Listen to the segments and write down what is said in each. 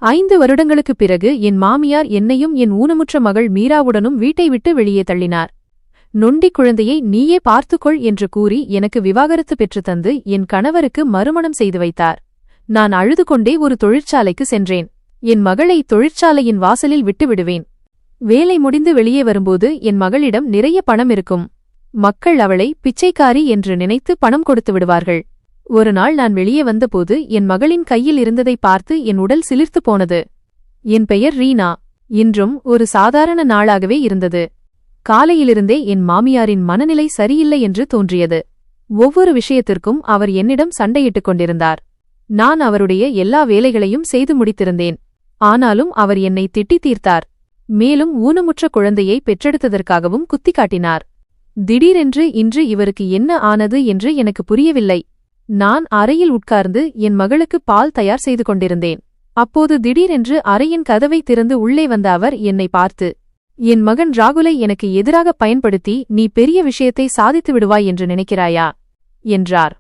5 வருடங்களுக்குப் பிறகு என் மாமியார் என்னையும் என் ஊனமுற்ற மகள் மீராவுடனும் வீட்டை விட்டு வெளியே தள்ளினார். நொண்டி குழந்தையை நீயே பார்த்துக்கொள் என்று கூறி எனக்கு விவாகரத்து பெற்றுத்தந்து என் கணவருக்கு மறுமணம் செய்து வைத்தார். நான் அழுது கொண்டே ஒரு தொழிற்சாலைக்கு சென்றேன். என் மகளை தொழிற்சாலையின் வாசலில் விட்டுவிடுவேன். வேலை முடிந்து வெளியே வரும்போது என் மகளிடம் நிறைய பணம் இருக்கும். மக்கள் அவளை பிச்சைக்காரி என்று நினைத்து பணம் கொடுத்து விடுவார்கள். ஒரு நாள் நான் வெளியே வந்தபோது என் மகளின் கையில் இருந்ததை பார்த்து என் உடல் சிலிர்த்து போனது. என் பெயர் ரீனா. இன்றும் ஒரு சாதாரண நாளாகவே இருந்தது. காலையிலிருந்தே என் மாமியாரின் மனநிலை சரியில்லை என்று தோன்றியது. ஒவ்வொரு விஷயத்திற்கும் அவர் என்னிடம் சண்டையிட்டுக் கொண்டிருந்தார். நான் அவருடைய எல்லா வேலைகளையும் செய்து முடித்திருந்தேன். ஆனாலும் அவர் என்னை திட்டி தீர்த்தார். மேலும் ஊனமுற்ற குழந்தையை பெற்றெடுத்ததற்காகவும் குத்தி காட்டினார். திடீரென்று இன்று இவருக்கு என்ன ஆனது என்று எனக்கு புரியவில்லை. நான் அறையில் உட்கார்ந்து என் மகளுக்கு பால் தயார் செய்து கொண்டிருந்தேன். அப்போது திடீரென்று அறையின் கதவை திறந்து உள்ளே வந்த அவர் என்னை பார்த்து, என் மகன் ராகுலை எனக்கு எதிராக பயன்படுத்தி நீ பெரிய விஷயத்தை சாதித்து விடுவாய் என்று நினைக்கிறாயா என்றார்.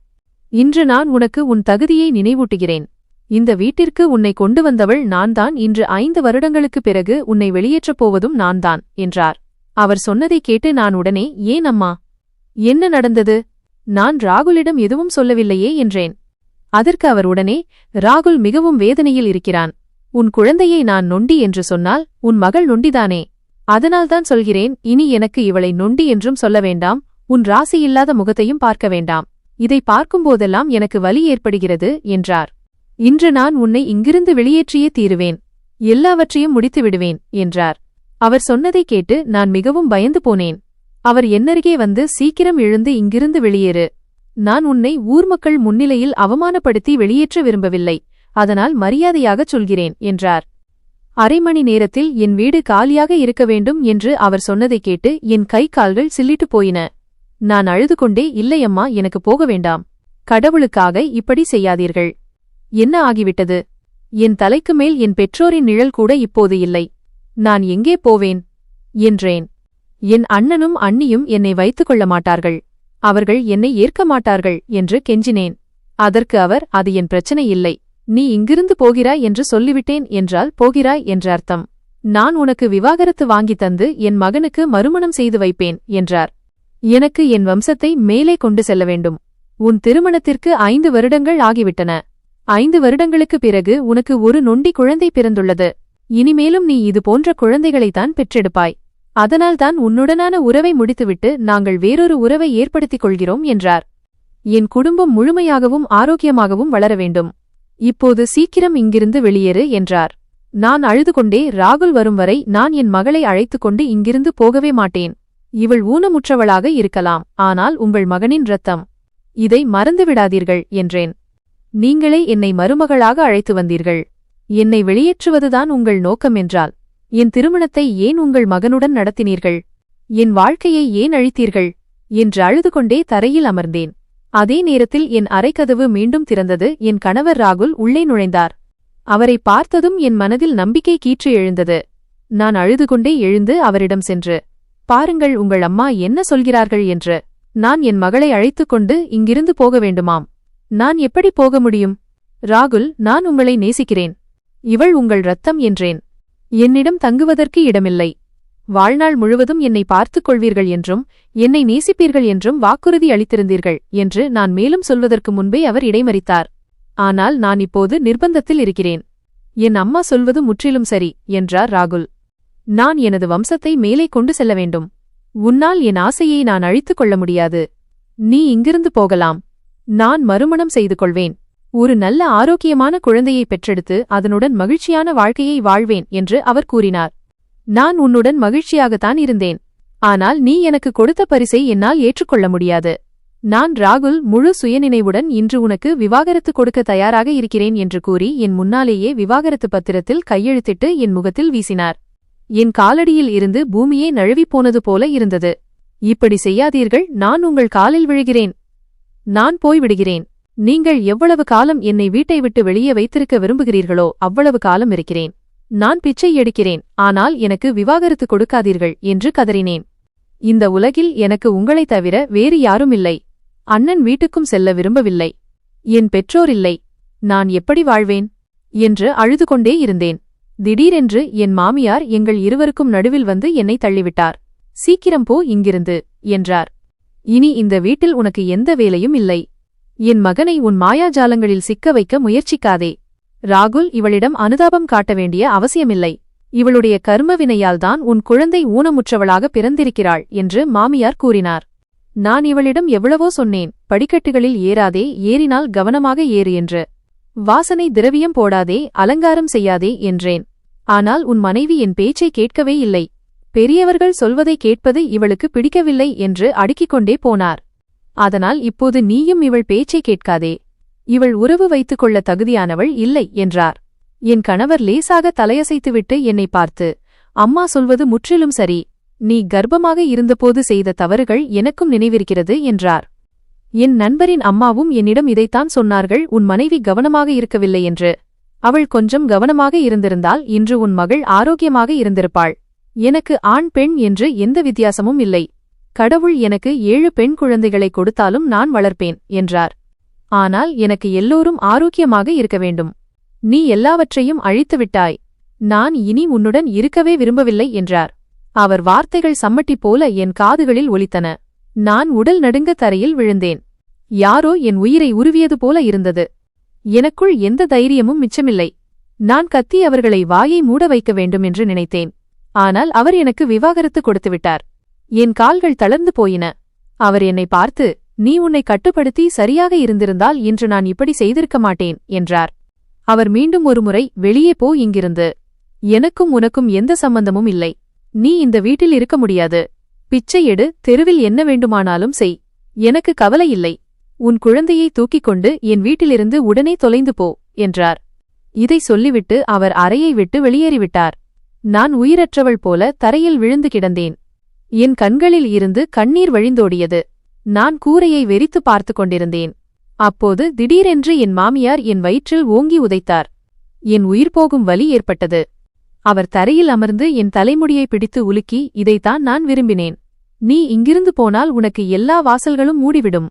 இன்று நான் உனக்கு உன் தகுதியை நினைவூட்டுகிறேன். இந்த வீட்டிற்கு உன்னை கொண்டு வந்தவள் நான்தான். இன்று 5 வருடங்களுக்குப் பிறகு உன்னை வெளியேற்றப் போவதும் நான்தான் என்றார். அவர் சொன்னதைக் கேட்டு நான் உடனே, ஏன் அம்மா, என்ன நடந்தது? நான் ராகுலிடம் எதுவும் சொல்லவில்லையே என்றேன். அதற்கு அவர் உடனே, ராகுல் மிகவும் வேதனையில் இருக்கிறான். உன் குழந்தையை நான் நொண்டி என்று சொன்னால் உன் மகள் நொண்டிதானே? அதனால்தான் சொல்கிறேன், இனி எனக்கு இவளை நொண்டி என்றும் சொல்ல வேண்டாம், உன் ராசியில்லாத முகத்தையும் பார்க்க வேண்டாம். இதை பார்க்கும்போதெல்லாம் எனக்கு வலி ஏற்படுகிறது என்றார். இன்று நான் உன்னை இங்கிருந்து வெளியேற்றியே தீருவேன். எல்லாவற்றையும் முடித்து விடுவேன் என்றார். அவர் சொன்னதைக் கேட்டு நான் மிகவும் பயந்து போனேன். அவர் என்னருகே வந்து, சீக்கிரம் எழுந்து இங்கிருந்து வெளியேறு. நான் உன்னை ஊர் மக்கள் முன்னிலையில் அவமானப்படுத்தி வெளியேற்ற விரும்பவில்லை. அதனால் மரியாதையாகச் சொல்கிறேன் என்றார். அரை மணி நேரத்தில் என் வீடு காலியாக இருக்க வேண்டும் என்று அவர் சொன்னதைக் கேட்டு என் கை கால்கள் சில்லிட்டு போயின. நான் அழுது கொண்டே, இல்லையம்மா, எனக்கு போக வேண்டாம். கடவுளுக்காக இப்படி செய்யாதீர்கள். என்ன ஆகிவிட்டது? என் தலைக்கு மேல் என் பெற்றோரின் நிழல் கூட இப்போது இல்லை. நான் எங்கே போவேன் என்றேன். என் அண்ணனும் அண்ணியும் என்னை வைத்துக் கொள்ள மாட்டார்கள். அவர்கள் என்னை ஏற்க மாட்டார்கள் என்று கெஞ்சினேன். அதற்கு அவர், அது என் பிரச்சனை இல்லை. நீ இங்கிருந்து போகிறாய் என்று சொல்லிவிட்டேன் என்றால் போகிறாய் என்ற அர்த்தம். நான் உனக்கு விவாகரத்து வாங்கி தந்து என் மகனுக்கு மறுமணம் செய்து வைப்பேன் என்றார். எனக்கு என் வம்சத்தை மேலே கொண்டு செல்ல வேண்டும். உன் திருமணத்திற்கு 5 வருடங்கள் ஆகிவிட்டன. 5 வருடங்களுக்குப் பிறகு உனக்கு ஒரு நொண்டி குழந்தை பிறந்துள்ளது. இனிமேலும் நீ இது போன்ற குழந்தைகளைத்தான் பெற்றெடுப்பாய். அதனால்தான் உன்னுடனான உறவை முடித்துவிட்டு நாங்கள் வேறொரு உறவை ஏற்படுத்திக் கொள்கிறோம் என்றார். என் குடும்பம் முழுமையாகவும் ஆரோக்கியமாகவும் வளர வேண்டும். இப்போது சீக்கிரம் இங்கிருந்து வெளியேறு என்றார். நான் அழுது கொண்டே, ராகுல் வரும் வரை நான் என் மகளை அழைத்துக்கொண்டு இங்கிருந்து போகவே மாட்டேன். இவள் ஊனமுற்றவளாக இருக்கலாம், ஆனால் உங்கள் மகனின் இரத்தம். இதை மறந்துவிடாதீர்கள் என்றேன். நீங்களே என்னை மருமகளாக அழைத்து வந்தீர்கள். என்னை வெளியேற்றுவதுதான் உங்கள் நோக்கம் என்றால் என் திருமணத்தை ஏன் உங்கள் மகனுடன் நடத்தினீர்கள்? என் வாழ்க்கையை ஏன் அழித்தீர்கள் என்று அழுது கொண்டே தரையில் அமர்ந்தேன். அதே நேரத்தில் என் அறைக்கதவு மீண்டும் திறந்தது. என் கணவர் ராகுல் உள்ளே நுழைந்தார். அவரை பார்த்ததும் என் மனதில் நம்பிக்கை கீற்று எழுந்தது. நான் அழுது கொண்டே எழுந்து அவரிடம் சென்று, பாருங்கள் உங்கள் அம்மா என்ன சொல்கிறார்கள் என்று. நான் என் மகளை அழைத்துக்கொண்டு இங்கிருந்து போக வேண்டுமாம். நான் எப்படி போக முடியும்? ராகுல், நான் உங்களை நேசிக்கிறேன். இவள் உங்கள் இரத்தம் என்றேன். என்னிடம் தங்குவதற்கு இடமில்லை. வாழ்நாள் முழுவதும் என்னை பார்த்துக் கொள்வீர்கள் என்றும் என்னை நேசிப்பீர்கள் என்றும் வாக்குறுதி அளித்திருந்தீர்கள் என்று நான் மேலும் சொல்வதற்கு முன்பே அவர் இடைமறித்தார். ஆனால் நான் இப்போது நிர்பந்தத்தில் இருக்கிறேன். என் அம்மா சொல்வது முற்றிலும் சரி என்றார் ராகுல். நான் எனது வம்சத்தை மேலே கொண்டு செல்ல வேண்டும். உன்னால் என் ஆசையை நான் அழித்துக் கொள்ள முடியாது. நீ இங்கிருந்து போகலாம். நான் மறுமணம் செய்து கொள்வேன். ஒரு நல்ல ஆரோக்கியமான குழந்தையை பெற்றெடுத்து அதனுடன் மகிழ்ச்சியான வாழ்க்கையை வாழ்வேன் என்று அவர் கூறினார். நான் உன்னுடன் மகிழ்ச்சியாகத்தான் இருந்தேன். ஆனால் நீ எனக்கு கொடுத்த பரிசை என்னால் ஏற்றுக்கொள்ள முடியாது. நான் ராகுல் முழு சுயநினைவுடன் இன்று உனக்கு விவாகரத்து கொடுக்க தயாராக இருக்கிறேன் என்று கூறி என் முன்னாலேயே விவாகரத்து பத்திரத்தில் கையெழுத்திட்டு என் முகத்தில் வீசினார். என் காலடியில் இருந்து பூமியே நழுவிப்போனது போல இருந்தது. இப்படி செய்யாதீர்கள், நான் உங்கள் காலில் விழுகிறேன். நான் போய்விடுகிறேன். நீங்கள் எவ்வளவு காலம் என்னை வீட்டை விட்டு வெளியே வைத்திருக்க விரும்புகிறீர்களோ அவ்வளவு காலம் இருக்கிறேன். நான் பிச்சை எடுக்கிறேன், ஆனால் எனக்கு விவாகரத்து கொடுக்காதீர்கள் என்று கதறினேன். இந்த உலகில் எனக்கு உங்களைத் தவிர வேறு யாரும் இல்லை. அண்ணன் வீட்டுக்கும் செல்ல விரும்பவில்லை. என் பெற்றோர் இல்லை. நான் எப்படி வாழ்வேன்? என்று அழுது கொண்டே இருந்தேன். திடீரென்று என் மாமியார் எங்கள் இருவருக்கும் நடுவில் வந்து என்னை தள்ளிவிட்டார். சீக்கிரம் போ இங்கிருந்து என்றார். இனி இந்த வீட்டில் உனக்கு எந்த வேலையும் இல்லை. என் மகனை உன் மாயாஜாலங்களில் சிக்க வைக்க முயற்சிக்காதே. ராகுல், இவளிடம் அனுதாபம் காட்ட வேண்டிய அவசியமில்லை. இவளுடைய கர்மவினையால்தான் உன் குழந்தை ஊனமுற்றவளாக பிறந்திருக்கிறாள் என்று மாமியார் கூறினார். நான் இவளிடம் எவ்வளவோ சொன்னேன். படிக்கட்டுகளில் ஏறாதே, ஏறினால் கவனமாக ஏறு என்று. வாசனை திரவியம் போடாதே, அலங்காரம் செய்யாதே என்றேன். ஆனால் உன் மனைவி என் பேச்சை கேட்கவே இல்லை. பெரியவர்கள் சொல்வதை கேட்பது இவளுக்கு பிடிக்கவில்லை என்று அடுக்கிக் கொண்டே போனார். அதனால் இப்போது நீயும் இவள் பேச்சை கேட்காதே. இவள் உறவு வைத்துக் கொள்ள தகுதியானவள் இல்லை என்றார். என் கணவர் லேசாக தலையசைத்துவிட்டு என்னை பார்த்து, அம்மா சொல்வது முற்றிலும் சரி. நீ கர்ப்பமாக இருந்தபோது செய்த தவறுகள் எனக்கும் நினைவிருக்கிறது என்றார். என் நண்பரின் அம்மாவும் என்னிடம் இதைத்தான் சொன்னார்கள், உன் மனைவி கவனமாக இருக்கவில்லை என்று. அவள் கொஞ்சம் கவனமாக இருந்திருந்தால் இன்று உன் மகள் ஆரோக்கியமாக இருந்திருப்பாள். எனக்கு ஆண் பெண் என்று எந்த வித்தியாசமும் இல்லை. கடவுள் எனக்கு 7 பெண் குழந்தைகளை கொடுத்தாலும் நான் வளர்ப்பேன் என்றார். ஆனால் எனக்கு எல்லோரும் ஆரோக்கியமாக இருக்க வேண்டும். நீ எல்லாவற்றையும் அழித்துவிட்டாய். நான் இனி உன்னுடன் இருக்கவே விரும்பவில்லை என்றார். அவர் வார்த்தைகள் சம்மட்டி போல என் காதுகளில் ஒலித்தன. நான் உடல் நடுங்க தரையில் விழுந்தேன். யாரோ என் உயிரை உருவியது போல இருந்தது. எனக்குள் எந்த தைரியமும் மிச்சமில்லை. நான் கத்தி அவர்களை வாயை மூட வைக்க வேண்டும் என்று நினைத்தேன். ஆனால் அவர் எனக்கு விவாகரத்து கொடுத்துவிட்டார். என் கால்கள் தளர்ந்து போயின. அவர் என்னை பார்த்து, நீ உன்னை கட்டுப்படுத்தி சரியாக இருந்திருந்தால் இன்று நான் இப்படி செய்திருக்க மாட்டேன் என்றார். அவர் மீண்டும் ஒருமுறை, வெளியே போ இங்கிருந்து. எனக்கும் உனக்கும் எந்த சம்பந்தமும் இல்லை. நீ இந்த வீட்டில் இருக்க முடியாது. பிச்சை எடு, தெருவில் என்ன வேண்டுமானாலும் செய். எனக்கு கவலை இல்லை. உன் குழந்தையை தூக்கிக் கொண்டு என் வீட்டிலிருந்து உடனே தொலைந்து போ என்றார். இதை சொல்லிவிட்டு அவர் அறையை விட்டு வெளியேறிவிட்டார். நான் உயிரற்றவள் போல தரையில் விழுந்து கிடந்தேன். என் கண்களில் இருந்து கண்ணீர் வழிந்தோடியது. நான் கூரையை வெறித்து பார்த்து கொண்டிருந்தேன். அப்போது திடீரென்று என் மாமியார் என் வயிற்றில் ஓங்கி உதைத்தார். என் உயிர் போகும் வலி ஏற்பட்டது. அவர் தரையில் அமர்ந்து என் தலைமுடியை பிடித்து உலுக்கி, இதைத்தான் நான் விரும்பினேன். நீ இங்கிருந்து போனால் உனக்கு எல்லா வாசல்களும் மூடிவிடும்.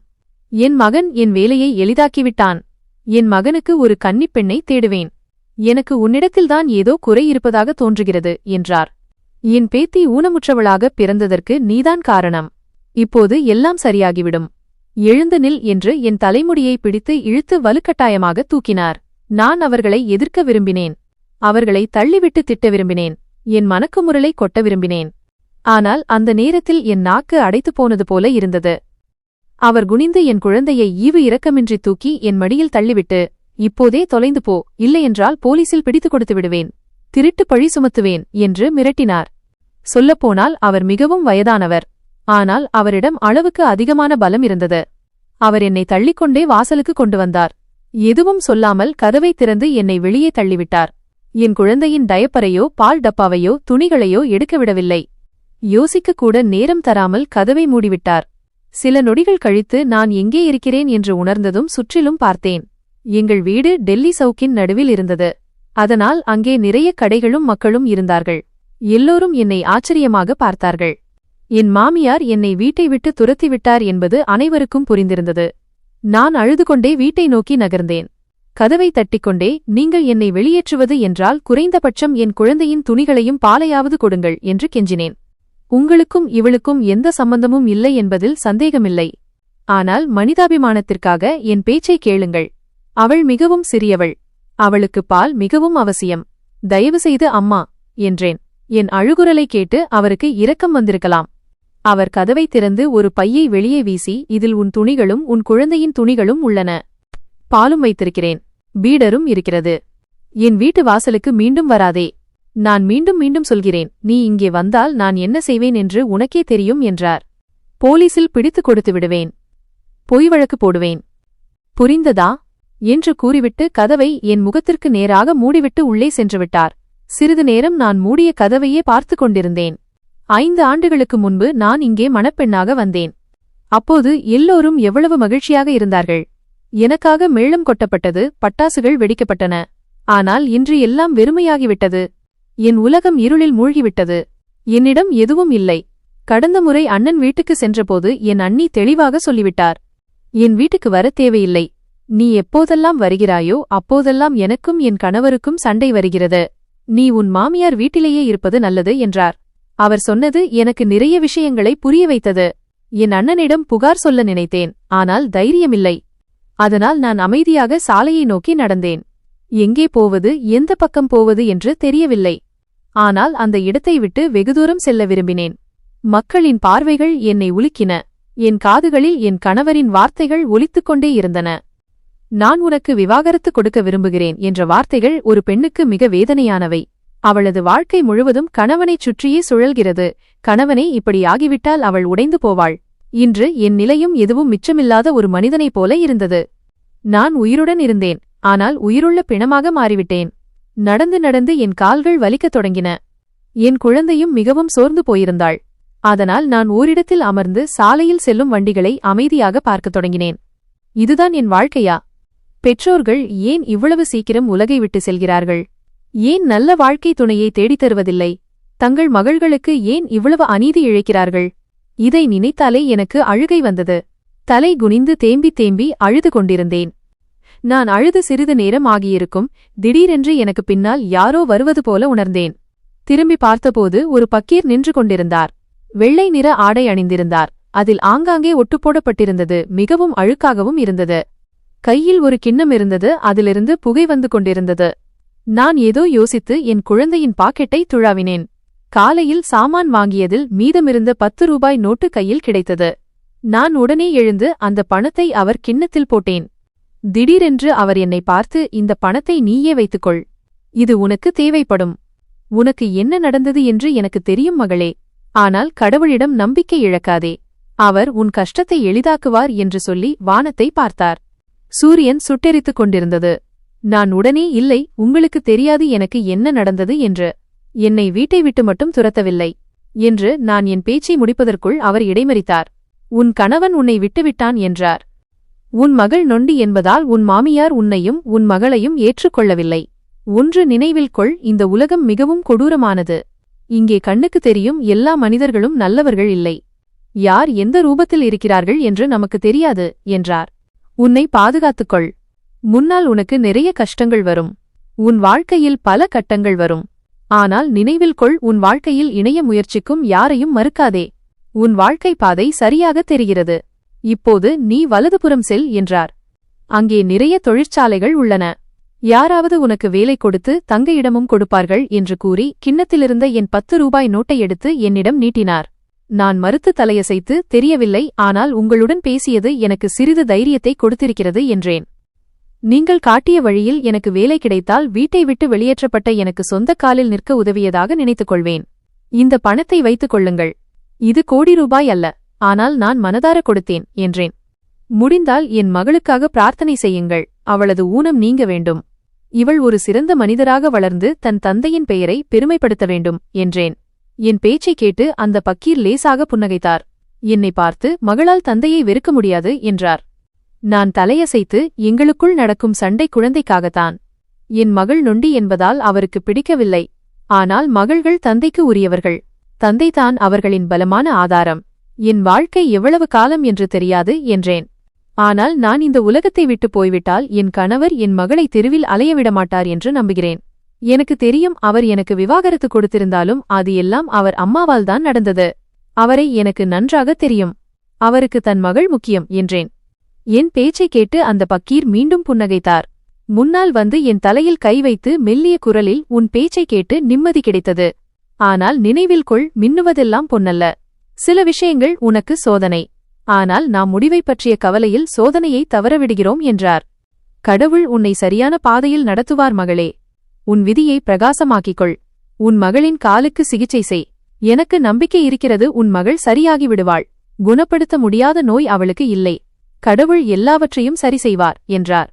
என் மகன் என் வேலையை எளிதாக்கிவிட்டான். என் மகனுக்கு ஒரு கன்னிப் பெண்ணை தேடுவேன். எனக்கு உன்னிடத்தில்தான் ஏதோ குறை இருப்பதாக தோன்றுகிறது என்றார். என் பேத்தி ஊனமுற்றவளாக பிறந்ததற்கு நீதான் காரணம். இப்போது எல்லாம் சரியாகிவிடும். எழுந்து நில் என்று என் தலைமுடியை பிடித்து இழுத்து வலுக்கட்டாயமாக தூக்கினார். நான் அவர்களை எதிர்க்க விரும்பினேன். அவர்களை தள்ளிவிட்டு திட்ட விரும்பினேன். என் மனக்குமுறலை கொட்ட விரும்பினேன். ஆனால் அந்த நேரத்தில் என் நாக்கு அடைத்துப் போனது போல இருந்தது. அவர் குனிந்து என் குழந்தையை ஈவு இரக்கமின்றி தூக்கி என் மடியில் தள்ளிவிட்டு, இப்போதே தொலைந்து போ, இல்லையென்றால் போலீசில் பிடித்துக் கொடுத்து விடுவேன், திருட்டு பழி சுமத்துவேன் என்று மிரட்டினார். சொல்லப்போனால் அவர் மிகவும் வயதானவர். ஆனால் அவரிடம் அளவுக்கு அதிகமான பலம் இருந்தது. அவர் என்னை தள்ளிக்கொண்டே வாசலுக்கு கொண்டு வந்தார். எதுவும் சொல்லாமல் கதவை திறந்து என்னை வெளியே தள்ளிவிட்டார். என் குழந்தையின் டயப்பரையோ பால் டப்பாவையோ துணிகளையோ எடுக்க விடவில்லை. யோசிக்கக்கூட நேரம் தராமல் கதவை மூடிவிட்டார். சில நொடிகள் கழித்து நான் எங்கே இருக்கிறேன் என்று உணர்ந்ததும் சுற்றிலும் பார்த்தேன். எங்கள் வீடு டெல்லி சவுக்கின் நடுவில் இருந்தது. அதனால் அங்கே நிறைய கடைகளும் மக்களும் இருந்தார்கள். எல்லோரும் என்னை ஆச்சரியமாக பார்த்தார்கள். என் மாமியார் என்னை வீட்டை விட்டு துரத்திவிட்டார் என்பது அனைவருக்கும் புரிந்திருந்தது. நான் அழுது கொண்டே வீட்டை நோக்கி நகர்ந்தேன். கதவை தட்டிக்கொண்டே, நீங்கள் என்னை வெளியேற்றுவது என்றால் குறைந்தபட்சம் என் குழந்தையின் துணிகளையும் பாலையாவது கொடுங்கள் என்று கெஞ்சினேன். உங்களுக்கும் இவளுக்கும் எந்த சம்பந்தமும் இல்லை என்பதில் சந்தேகமில்லை. ஆனால் மனிதாபிமானத்திற்காக என் பேச்சை கேளுங்கள். அவள் மிகவும் சிறியவள். அவளுக்கு பால் மிகவும் அவசியம். தயவுசெய்து அம்மா என்றேன். என் அழுகுரலை கேட்டு அவருக்கு இரக்கம் வந்திருக்கலாம். அவர் கதவை திறந்து ஒரு பையை வெளியே வீசி, இதில் உன் துணிகளும் உன் குழந்தையின் துணிகளும் உள்ளன. பாலும் வைத்திருக்கிறேன். பீடரும் இருக்கிறது. என் வீட்டு வாசலுக்கு மீண்டும் வராதே. நான் மீண்டும் மீண்டும் சொல்கிறேன், நீ இங்கே வந்தால் நான் என்ன செய்வேன் என்று உனக்கே தெரியும் என்றார். போலீசில் பிடித்துக் கொடுத்து விடுவேன். பொய் வழக்கு போடுவேன். புரிந்ததா என்று கூறிவிட்டு கதவை என் முகத்திற்கு நேராக மூடிவிட்டு உள்ளே சென்றுவிட்டார். சிறிது நேரம் நான் மூடிய கதவையே பார்த்து கொண்டிருந்தேன். 5 ஆண்டுகளுக்கு முன்பு நான் இங்கே மணப்பெண்ணாக வந்தேன். அப்போது எல்லோரும் எவ்வளவு மகிழ்ச்சியாக இருந்தார்கள். எனக்காக மேளம் கொட்டப்பட்டது, பட்டாசுகள் வெடிக்கப்பட்டன. ஆனால் இன்று எல்லாம் வெறுமையாகிவிட்டது. என் உலகம் இருளில் மூழ்கிவிட்டது. என்னிடம் எதுவும் இல்லை. கடந்த முறை அண்ணன் வீட்டுக்கு சென்றபோது என் அண்ணி தெளிவாக சொல்லிவிட்டார், என் வீட்டுக்கு வர தேவையில்லை. நீ எப்போதெல்லாம் வருகிறாயோ அப்போதெல்லாம் எனக்கும் என் கணவருக்கும் சண்டை வருகிறது. நீ உன் மாமியார் வீட்டிலேயே இருப்பது நல்லது என்றார். அவர் சொன்னது எனக்கு நிறைய விஷயங்களை புரிய வைத்தது. என் அண்ணனிடம் புகார் சொல்ல நினைத்தேன், ஆனால் தைரியமில்லை. அதனால் நான் அமைதியாக சாலையை நோக்கி நடந்தேன். எங்கே போவது, எந்த பக்கம் போவது என்று தெரியவில்லை. ஆனால் அந்த இடத்தை விட்டு வெகுதூரம் செல்ல விரும்பினேன். மக்களின் பார்வைகள் என்னை உலுக்கின. என் காதுகளில் என் கணவரின் வார்த்தைகள் ஒலித்துக் கொண்டே இருந்தன. நான் உனக்கு விவாகரத்து கொடுக்க விரும்புகிறேன் என்ற வார்த்தைகள் ஒரு பெண்ணுக்கு மிக வேதனையானவை. அவளது வாழ்க்கை முழுவதும் கணவனைச் சுற்றியே சுழல்கிறது. கணவனே இப்படி ஆகிவிட்டால் அவள் உடைந்து போவாள். இன்று என் நிலையும் எதுவும் மிச்சமில்லாத ஒரு மனிதனைப் போல இருந்தது. நான் உயிருடன் இருந்தேன், ஆனால் உயிருள்ள பிணமாக மாறிவிட்டேன். நடந்து நடந்து என் கால்கள் வலிக்கத் தொடங்கின. என் குழந்தையும் மிகவும் சோர்ந்து போயிருந்தாள். அதனால் நான் ஓரிடத்தில் அமர்ந்து சாலையில் செல்லும் வண்டிகளை அமைதியாக பார்க்கத் தொடங்கினேன். இதுதான் என் வாழ்க்கையா? பெற்றோர்கள் ஏன் இவ்வளவு சீக்கிரம் உலகை விட்டு செல்கிறார்கள்? ஏன் நல்ல வாழ்க்கை துணையை தேடித் தருவதில்லை? தங்கள் மகள்களுக்கு ஏன் இவ்வளவு அநீதி இழைக்கிறார்கள்? இதை நினைத்தாலே எனக்கு அழுகை வந்தது. தலை குனிந்து தேம்பி தேம்பி அழுது கொண்டிருந்தேன். நான் அழுது சிறிது நேரம் ஆகியிருக்கும். திடீரென்று எனக்கு பின்னால் யாரோ வருவது போல உணர்ந்தேன். திரும்பி பார்த்தபோது ஒரு பக்கீர் நின்று கொண்டிருந்தார். வெள்ளை நிற ஆடை அணிந்திருந்தார். அதில் ஆங்காங்கே ஒட்டுப்போடப்பட்டிருந்தது. மிகவும் அழுக்காகவும் இருந்தது. கையில் ஒரு கிண்ணம் இருந்தது. அதிலிருந்து புகை வந்து கொண்டிருந்தது. நான் ஏதோ யோசித்து என் குழந்தையின் பாக்கெட்டை துழாவினேன். காலையில் சாமான் வாங்கியதில் மீதமிருந்த 10 ரூபாய் நோட்டு கையில் கிடைத்தது. நான் உடனே எழுந்து அந்த பணத்தை அவர் கிண்ணத்தில் போட்டேன். திடீரென்று அவர் என்னை பார்த்து, இந்த பணத்தை நீயே வைத்துக்கொள். இது உனக்கு தேவைப்படும். உனக்கு என்ன நடந்தது என்று எனக்கு தெரியும் மகளே. ஆனால் கடவுளிடம் நம்பிக்கை இழக்காதே. அவர் உன் கஷ்டத்தை எளிதாக்குவார் என்று சொல்லி வானத்தை பார்த்தார். சூரியன் சுட்டெரித்துக் கொண்டிருந்தது. நான் உடனே இல்லை, உங்களுக்கு தெரியாது எனக்கு என்ன நடந்தது என்று. என்னை வீட்டை விட்டு மட்டும் துரத்தவில்லை என்று நான் என் பேச்சை முடிப்பதற்குள் அவர் இடைமறித்தார். உன் கணவன் உன்னை விட்டுவிட்டான் என்றார். உன் மகள் நொண்டி என்பதால் உன் மாமியார் உன்னையும் உன் மகளையும் ஏற்றுக்கொள்ளவில்லை. ஒன்று நினைவில் கொள், இந்த உலகம் மிகவும் கொடூரமானது. இங்கே கண்ணுக்கு தெரியும் எல்லா மனிதர்களும் நல்லவர்கள் இல்லை. யார் எந்த ரூபத்தில் இருக்கிறார்கள் என்று நமக்கு தெரியாது என்றார். உன்னை பாதுகாத்துக்கொள். முன்னால் உனக்கு நிறைய கஷ்டங்கள் வரும். உன் வாழ்க்கையில் பல கட்டங்கள் வரும். ஆனால் நினைவில் கொள், உன் வாழ்க்கையில் இணைய முயற்சிக்கும் யாரையும் மறுக்காதே. உன் வாழ்க்கை பாதை சரியாக தெரிகிறது. இப்போது நீ வலதுபுறம் செல் என்றார். அங்கே நிறைய தொழிற்சாலைகள் உள்ளன. யாராவது உனக்கு வேலை கொடுத்து தங்கையிடமும் கொடுப்பார்கள் என்று கூறி கிண்ணத்திலிருந்த என் 10 ரூபாய் நோட்டை எடுத்து என்னிடம் நீட்டினார். நான் மறுத்து தலையசைத்து, தெரியவில்லை, ஆனால் உங்களுடன் பேசியது எனக்கு சிறிது தைரியத்தை கொடுத்திருக்கிறது என்றேன். நீங்கள் காட்டிய வழியில் எனக்கு வேலை கிடைத்தால் வீட்டை விட்டு வெளியேற்றப்பட்ட எனக்கு சொந்த காலில் நிற்க உதவியதாக நினைத்துக் கொள்வேன். இந்த பணத்தை வைத்துக் கொள்ளுங்கள். இது கோடி ரூபாய் அல்ல, ஆனால் நான் மனதார கொடுத்தேன் என்றேன். முடிந்தால் என் மகளுக்காக பிரார்த்தனை செய்யுங்கள். அவளது ஊனம் நீங்க வேண்டும். இவள் ஒரு சிறந்த மனிதராக வளர்ந்து தன் தந்தையின் பெயரை பெருமைப்படுத்த வேண்டும் என்றேன். என் பேச்சைக் கேட்டு அந்த பக்கீர் லேசாக புன்னகைத்தார். என்னை பார்த்து, மகளால் தந்தையை வெறுக்க முடியாது என்றார். நான் தலையசைத்து, எங்களுக்குள் நடக்கும் சண்டை குழந்தைக்காகத்தான். என் மகள் நொண்டி என்பதால் அவருக்கு பிடிக்கவில்லை. ஆனால் மகள்கள் தந்தைக்கு உரியவர்கள். தந்தைதான் அவர்களின் பலமான ஆதாரம். என் வாழ்க்கை எவ்வளவு காலம் என்று தெரியாது என்றேன். ஆனால் நான் இந்த உலகத்தை விட்டு போய்விட்டால் என் கணவர் என் மகளை தெருவில் அலையவிடமாட்டார் என்று நம்புகிறேன். எனக்கு தெரியும், அவர் எனக்கு விவாகரத்து கொடுத்திருந்தாலும் அது எல்லாம் அவர் அம்மாவால்தான் நடந்தது. அவரை எனக்கு நன்றாக தெரியும். அவருக்கு தன் மகள் முக்கியம் என்றேன். என் பேச்சைக் கேட்டு அந்த பக்கீர் மீண்டும் புன்னகைத்தார். முன்னால் வந்து என் தலையில் கை வைத்து மெல்லிய குரலில், உன் பேச்சைக் கேட்டு நிம்மதி கிடைத்தது. ஆனால் நினைவில் கொள், மின்னுவதெல்லாம் பொன்னல்ல. சில விஷயங்கள் உனக்கு சோதனை. ஆனால் நாம் முடிவை பற்றிய கவலையில் சோதனையை தவறவிடுகிறோம் என்றார். கடவுள் உன்னை சரியான பாதையில் நடத்துவார் மகளே. உன் விதியை பிரகாசமாக்கிக்கொள். உன் மகளின் காலுக்கு சிகிச்சை செய். எனக்கு நம்பிக்கை இருக்கிறது, உன் மகள் சரியாகி விடுவாள். குணப்படுத்த முடியாத நோய் அவளுக்கு இல்லை. கடவுள் எல்லாவற்றையும் சரி செய்வார் என்றார்.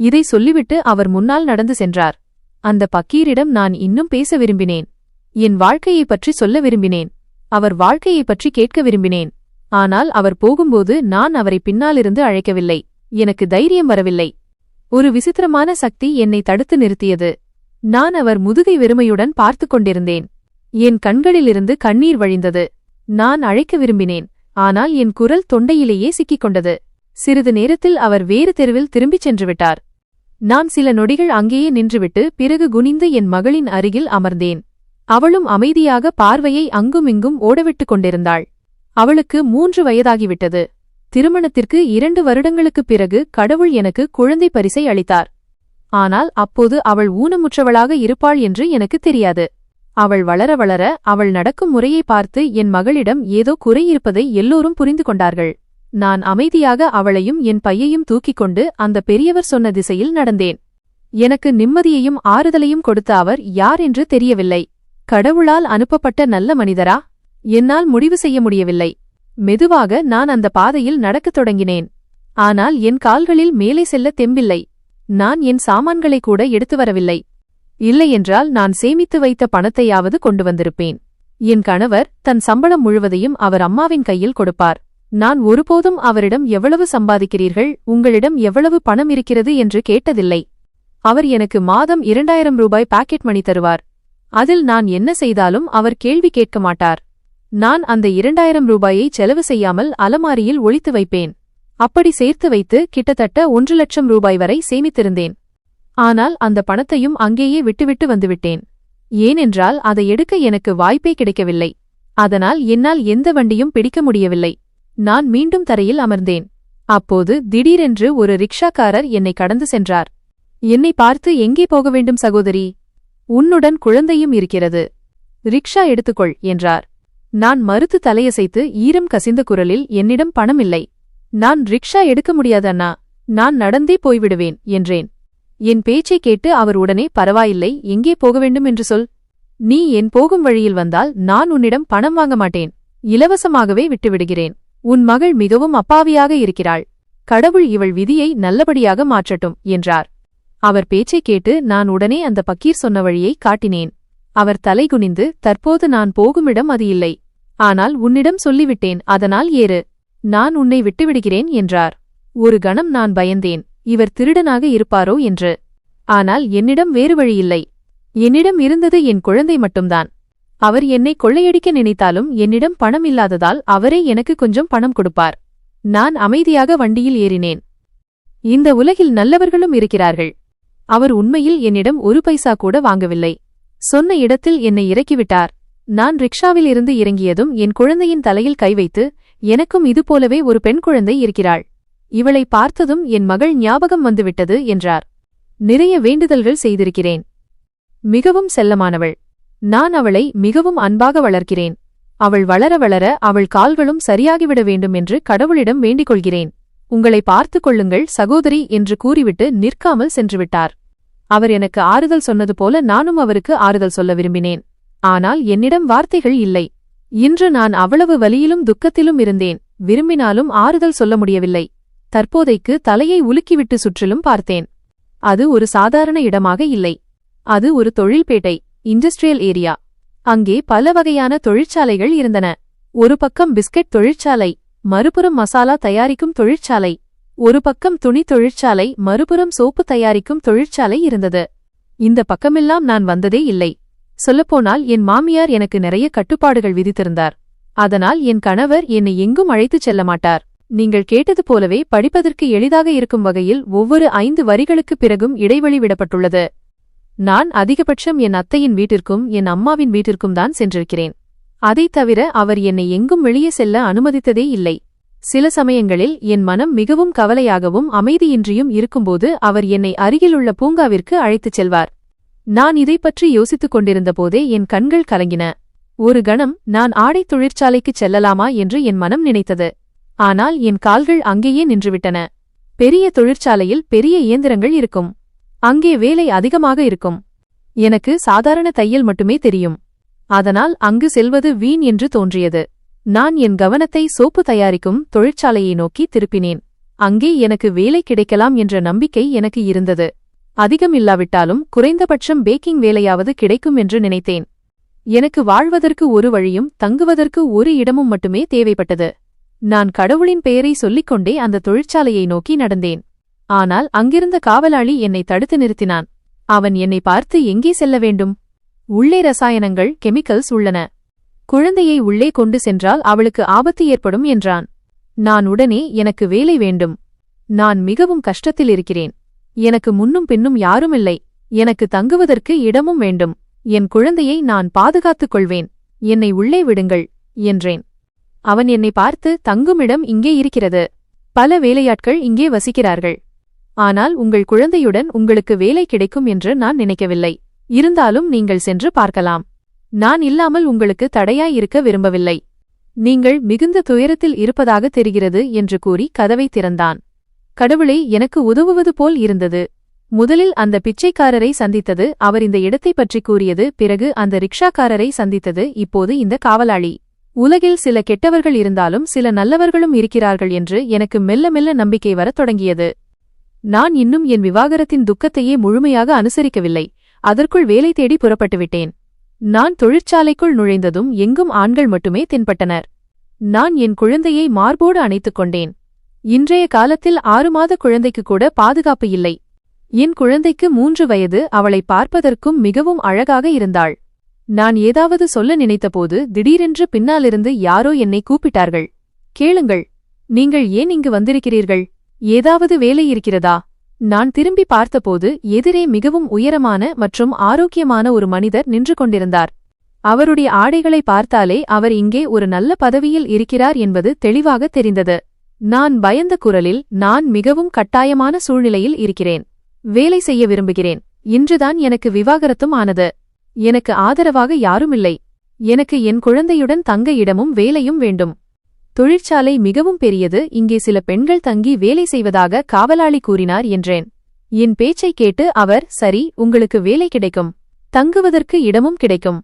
இதை சொல்லிவிட்டு அவர் முன்னால் நடந்து சென்றார். அந்த பக்கீரிடம் நான் இன்னும் பேச விரும்பினேன். என் வாழ்க்கையைப் பற்றி சொல்ல விரும்பினேன். அவர் வாழ்க்கையைப் பற்றி கேட்க விரும்பினேன். ஆனால் அவர் போகும்போது நான் அவரை பின்னாலிருந்து அழைக்கவில்லை. எனக்கு தைரியம் வரவில்லை. ஒரு விசித்திரமான சக்தி என்னை தடுத்து நிறுத்தியது. நான் அவர் முதுகை வெறுமையுடன் பார்த்து கொண்டிருந்தேன். என் கண்களிலிருந்து கண்ணீர் வழிந்தது. நான் அழைக்க விரும்பினேன். ஆனால் என் குரல் தொண்டையிலேயே சிக்கிக் கொண்டது. சிறிது நேரத்தில் அவர் வேறு தெருவில் திரும்பிச் சென்றுவிட்டார். நான் சில நொடிகள் அங்கேயே நின்றுவிட்டு பிறகு குனிந்து என் மகளின் அருகில் அமர்ந்தேன். அவளும் அமைதியாக பார்வையை அங்குமிங்கும் ஓடவிட்டுக் கொண்டிருந்தாள். அவளுக்கு 3 வயதாகிவிட்டது. திருமணத்திற்கு 2 வருடங்களுக்குப் பிறகு கடவுள் எனக்கு குழந்தை பரிசை அளித்தார். ஆனால் அப்போது அவள் ஊனமுற்றவளாக இருப்பாள் என்று எனக்கு தெரியாது. அவள் வளர வளர அவள் நடக்கும் முறையை பார்த்து என் மகளிடம் ஏதோ குறை இருப்பதை எல்லோரும் புரிந்து கொண்டார்கள். நான் அமைதியாக அவளையும் என் பையையும் தூக்கிக் கொண்டு அந்த பெரியவர் சொன்ன திசையில் நடந்தேன். எனக்கு நிம்மதியையும் ஆறுதலையும் கொடுத்த அவர் யார் என்று தெரியவில்லை. கடவுளால் அனுப்பப்பட்ட நல்ல மனிதரா? என்னால் முடிவு செய்ய முடியவில்லை. மெதுவாக நான் அந்த பாதையில் நடக்கத் தொடங்கினேன். ஆனால் என் கால்களில் மேலே செல்ல தெம்பில்லை. நான் என் சாமான்களை கூட எடுத்து வரவில்லை. இல்லையென்றால் நான் சேமித்து வைத்த பணத்தையாவது கொண்டு வந்திருப்பேன். என் கணவர் தன் சம்பளம் முழுவதையும் அவர் அம்மாவின் கையில் கொடுப்பார். நான் ஒருபோதும் அவரிடம் எவ்வளவு சம்பாதிக்கிறீர்கள், உங்களிடம் எவ்வளவு பணம் இருக்கிறது என்று கேட்டதில்லை. அவர் எனக்கு மாதம் 2000 ரூபாய் பாக்கெட் மணி தருவார். அதில் நான் என்ன செய்தாலும் அவர் கேள்வி கேட்க மாட்டார். நான் அந்த 2000 ரூபாயை செலவு செய்யாமல் அலமாரியில் ஒளித்து வைப்பேன். அப்படி சேர்த்து வைத்து கிட்டத்தட்ட 1 லட்சம் ரூபாய் வரை சேமித்திருந்தேன். ஆனால் அந்த பணத்தையும் அங்கேயே விட்டுவிட்டு வந்துவிட்டேன். ஏனென்றால் அதை எடுக்க எனக்கு வாய்ப்பே கிடைக்கவில்லை. அதனால் என்னால் எந்த வண்டியும் பிடிக்க முடியவில்லை. நான் மீண்டும் தரையில் அமர்ந்தேன். அப்போது திடீரென்று ஒரு ரிக்ஷாக்காரர் என்னை கடந்து சென்றார். என்னை பார்த்து, எங்கே போக வேண்டும் சகோதரி? உன்னுடன் குழந்தையும் இருக்கிறது. ரிக்ஷா எடுத்துக்கொள் என்றார். நான் மறுத்து தலையசைத்து ஈரம் கசிந்த குரலில், என்னிடம் பணம் இல்லை. நான் ரிக்ஷா எடுக்க முடியாது அண்ணா, நான் நடந்தே போய்விடுவேன் என்றேன். என் பேச்சை கேட்டு அவர் உடனே, பரவாயில்லை, எங்கே போக வேண்டும் என்று சொல். நீ என் போகும் வழியில் வந்தால் நான் உன்னிடம் பணம் வாங்க மாட்டேன். இலவசமாகவே விட்டுவிடுகிறேன். உன் மகள் மிகவும் அப்பாவியாக இருக்கிறாள். கடவுள் இவள் விதியை நல்லபடியாக மாற்றட்டும் என்றார். அவர் பேச்சைக் கேட்டு நான் உடனே அந்த பக்கீர் சொன்ன வழியை காட்டினேன். அவர் தலைகுனிந்து, தற்போது நான் போகுமிடம் அது இல்லை. ஆனால் உன்னிடம் சொல்லிவிட்டேன், அதனால் ஏறு. நான் உன்னை விட்டுவிடுகிறேன் என்றார். ஒரு கணம் நான் பயந்தேன், இவர் திருடனாக இருப்பாரோ என்று. ஆனால் என்னிடம் வேறு வழியில்லை. என்னிடம் இருந்தது என் குழந்தை மட்டும்தான். அவர் என்னை கொள்ளையடிக்க நினைத்தாலும் என்னிடம் பணம் இல்லாததால் அவரே எனக்கு கொஞ்சம் பணம் கொடுப்பார். நான் அமைதியாக வண்டியில் ஏறினேன். இந்த உலகில் நல்லவர்களும் இருக்கிறார்கள். அவர் உண்மையில் என்னிடம் 1 பைசா கூட வாங்கவில்லை. சொன்ன இடத்தில் என்னை இறக்கிவிட்டார். நான் ரிக்ஷாவில் இருந்து இறங்கியதும் என் குழந்தையின் தலையில் கை வைத்து, எனக்கும் இதுபோலவே ஒரு பெண் குழந்தை இருக்கிறாள். இவளை பார்த்ததும் என் மகள் ஞாபகம் வந்துவிட்டது என்றார். நிறைய வேண்டுதல்கள் செய்திருக்கிறேன். மிகவும் செல்லமானவள். நான் அவளை மிகவும் அன்பாக வளர்க்கிறேன். அவள் வளர வளர அவள் கால்களும் சரியாகிவிட வேண்டும் என்று கடவுளிடம் வேண்டிக் கொள்கிறேன். உங்களை பார்த்துக் கொள்ளுங்கள் சகோதரி என்று கூறிவிட்டு நிற்காமல் சென்றுவிட்டார். அவர் எனக்கு ஆறுதல் சொன்னது போல நானும் அவருக்கு ஆறுதல் சொல்ல விரும்பினேன். ஆனால் என்னிடம் வார்த்தைகள் இல்லை. இன்று நான் அவ்வளவு வலியிலும் துக்கத்திலும் இருந்தேன். விரும்பினாலும் ஆறுதல் சொல்ல முடியவில்லை. தற்போதைக்கு தலையை உலுக்கிவிட்டு சுற்றிலும் பார்த்தேன். அது ஒரு சாதாரண இடமாக இல்லை. அது ஒரு தொழில்பேட்டை, இண்டஸ்ட்ரியல் ஏரியா. அங்கே பல வகையான தொழிற்சாலைகள் இருந்தன. ஒரு பக்கம் பிஸ்கட் தொழிற்சாலை, மறுபுறம் மசாலா தயாரிக்கும் தொழிற்சாலை. ஒரு பக்கம் துணி தொழிற்சாலை, மறுபுறம் சோப்பு தயாரிக்கும் தொழிற்சாலை இருந்தது. இந்த பக்கமெல்லாம் நான் வந்ததே இல்லை. சொல்லப்போனால் என் மாமியார் எனக்கு நிறைய கட்டுப்பாடுகள் விதித்திருந்தார். அதனால் என் கணவர் என்னை எங்கும் அழைத்துச் செல்ல மாட்டார். நீங்கள் கேட்டது போலவே படிப்பதற்கு எளிதாக இருக்கும் வகையில் ஒவ்வொரு 5 வரிகளுக்குப் பிறகும் இடைவெளி விடப்பட்டுள்ளது. நான் அதிகபட்சம் என் அத்தையின் வீட்டிற்கும் என் அம்மாவின் வீட்டிற்கும் தான் சென்றிருக்கிறேன். அதைத் தவிர அவர் என்னை எங்கும் வெளியே செல்ல அனுமதித்ததே இல்லை. சில சமயங்களில் என் மனம் மிகவும் கவலையாகவும் அமைதியின்றியும் இருக்கும்போது அவர் என்னை அருகிலுள்ள பூங்காவிற்கு அழைத்துச் செல்வார். நான் இதைப் பற்றி யோசித்துக் கொண்டிருந்தபோதே என் கண்கள் கலங்கின. ஒரு கணம் நான் ஆடைத் தொழிற்சாலைக்குச் செல்லலாமா என்று என் மனம் நினைத்தது. ஆனால் என் கால்கள் அங்கேயே நின்றுவிட்டன. பெரிய தொழிற்சாலையில் பெரிய இயந்திரங்கள் இருக்கும். அங்கே வேலை அதிகமாக இருக்கும். எனக்கு சாதாரண தையல் மட்டுமே தெரியும். அதனால் அங்கு செல்வது வீண் என்று தோன்றியது. நான் என் கவனத்தை சோப்பு தயாரிக்கும் தொழிற்சாலையை நோக்கி திருப்பினேன். அங்கே எனக்கு வேலை கிடைக்கலாம் என்ற நம்பிக்கை எனக்கு இருந்தது. அதிகம் இல்லாவிட்டாலும் குறைந்தபட்சம் பேக்கிங் வேலையாவது கிடைக்கும் என்று நினைத்தேன். எனக்கு வாழ்வதற்கு ஒரு வழியும் தங்குவதற்கு ஒரு இடமும் மட்டுமே தேவைப்பட்டது. நான் கடவுளின் பெயரை சொல்லிக்கொண்டே அந்த தொழிற்சாலையை நோக்கி நடந்தேன். ஆனால் அங்கிருந்த காவலாளி என்னை தடுத்து நிறுத்தினான். அவன் என்னை பார்த்து, எங்கே செல்ல வேண்டும்? உள்ளே ரசாயனங்கள், கெமிக்கல்ஸ் உள்ளன. குழந்தையை உள்ளே கொண்டு சென்றால் அவளுக்கு ஆபத்து ஏற்படும் என்றான். நான் உடனே, எனக்கு வேலை வேண்டும், நான் மிகவும் கஷ்டத்தில் இருக்கிறேன். எனக்கு முன்னும் பின்னும் யாருமில்லை. எனக்கு தங்குவதற்கு இடமும் வேண்டும். என் குழந்தையை நான் பாதுகாத்துக் கொள்வேன். என்னை உள்ளே விடுங்கள் என்றேன். அவன் என்னை பார்த்து, தங்குமிடம் இங்கே இருக்கிறது. பல வேலையாட்கள் இங்கே வசிக்கிறார்கள். ஆனால் உங்கள் குழந்தையுடன் உங்களுக்கு வேலை கிடைக்கும் என்று நான் நினைக்கவில்லை. இருந்தாலும் நீங்கள் சென்று பார்க்கலாம். நான் இல்லாமல் உங்களுக்கு தடையாயிருக்க விரும்பவில்லை. நீங்கள் மிகுந்த துயரத்தில் இருப்பதாக தெரிகிறது என்று கூறி கதவை திறந்தான். கடவுளே, எனக்கு உதவுவது போல் இருந்தது. முதலில் அந்த பிச்சைக்காரரை சந்தித்தது, அவர் இந்த இடத்தை பற்றி கூறியது, பிறகு அந்த ரிக்ஷாக்காரரை சந்தித்தது, இப்போது இந்த காவலாளி. உலகில் சில கெட்டவர்கள் இருந்தாலும் சில நல்லவர்களும் இருக்கிறார்கள் என்று எனக்கு மெல்ல மெல்ல நம்பிக்கை வரத் தொடங்கியது. நான் இன்னும் என் விவாகரத்தின் துக்கத்தையே முழுமையாக அனுசரிக்கவில்லை. அதற்குள் வேலை தேடி புறப்பட்டுவிட்டேன். நான் தொழிற்சாலைக்குள் நுழைந்ததும் எங்கும் ஆண்கள் மட்டுமே தென்பட்டனர். நான் என் குழந்தையை மார்போடு அணைத்துக் கொண்டேன். இன்றைய காலத்தில் 6 மாத குழந்தைக்கு கூட பாதுகாப்பு இல்லை. என் குழந்தைக்கு 3 வயது. அவளை பார்ப்பதற்கும் மிகவும் அழகாக இருந்தாள். நான் ஏதாவது சொல்ல நினைத்தபோது திடீரென்று பின்னாலிருந்து யாரோ என்னை கூப்பிட்டார்கள். கேளுங்கள், நீங்கள் ஏன் இங்கு வந்திருக்கிறீர்கள்? ஏதாவது வேலை இருக்கிறதா? நான் திரும்பி பார்த்தபோது எதிரே மிகவும் உயரமான மற்றும் ஆரோக்கியமான ஒரு மனிதர் நின்று கொண்டிருந்தார். அவருடைய ஆடைகளை பார்த்தாலே அவர் இங்கே ஒரு நல்ல பதவியில் இருக்கிறார் என்பது தெளிவாக தெரிந்தது. நான் பயந்த குரலில், நான் மிகவும் கட்டாயமான சூழ்நிலையில் இருக்கிறேன். வேலை செய்ய விரும்புகிறேன். இன்றுதான் எனக்கு விவாகரத்தும் ஆனது. எனக்கு ஆதரவாக யாருமில்லை. எனக்கு என் குழந்தையுடன் தங்க இடமும் வேலையும் வேண்டும். தொழிற்சாலை மிகவும் பெரியது. இங்கே சில பெண்கள் தங்கி வேலை செய்வதாக காவலாளி கூறினார் என்றேன். என் பேச்சை கேட்டு அவர், சரி, உங்களுக்கு வேலை கிடைக்கும். தங்குவதற்கு இடமும் கிடைக்கும்.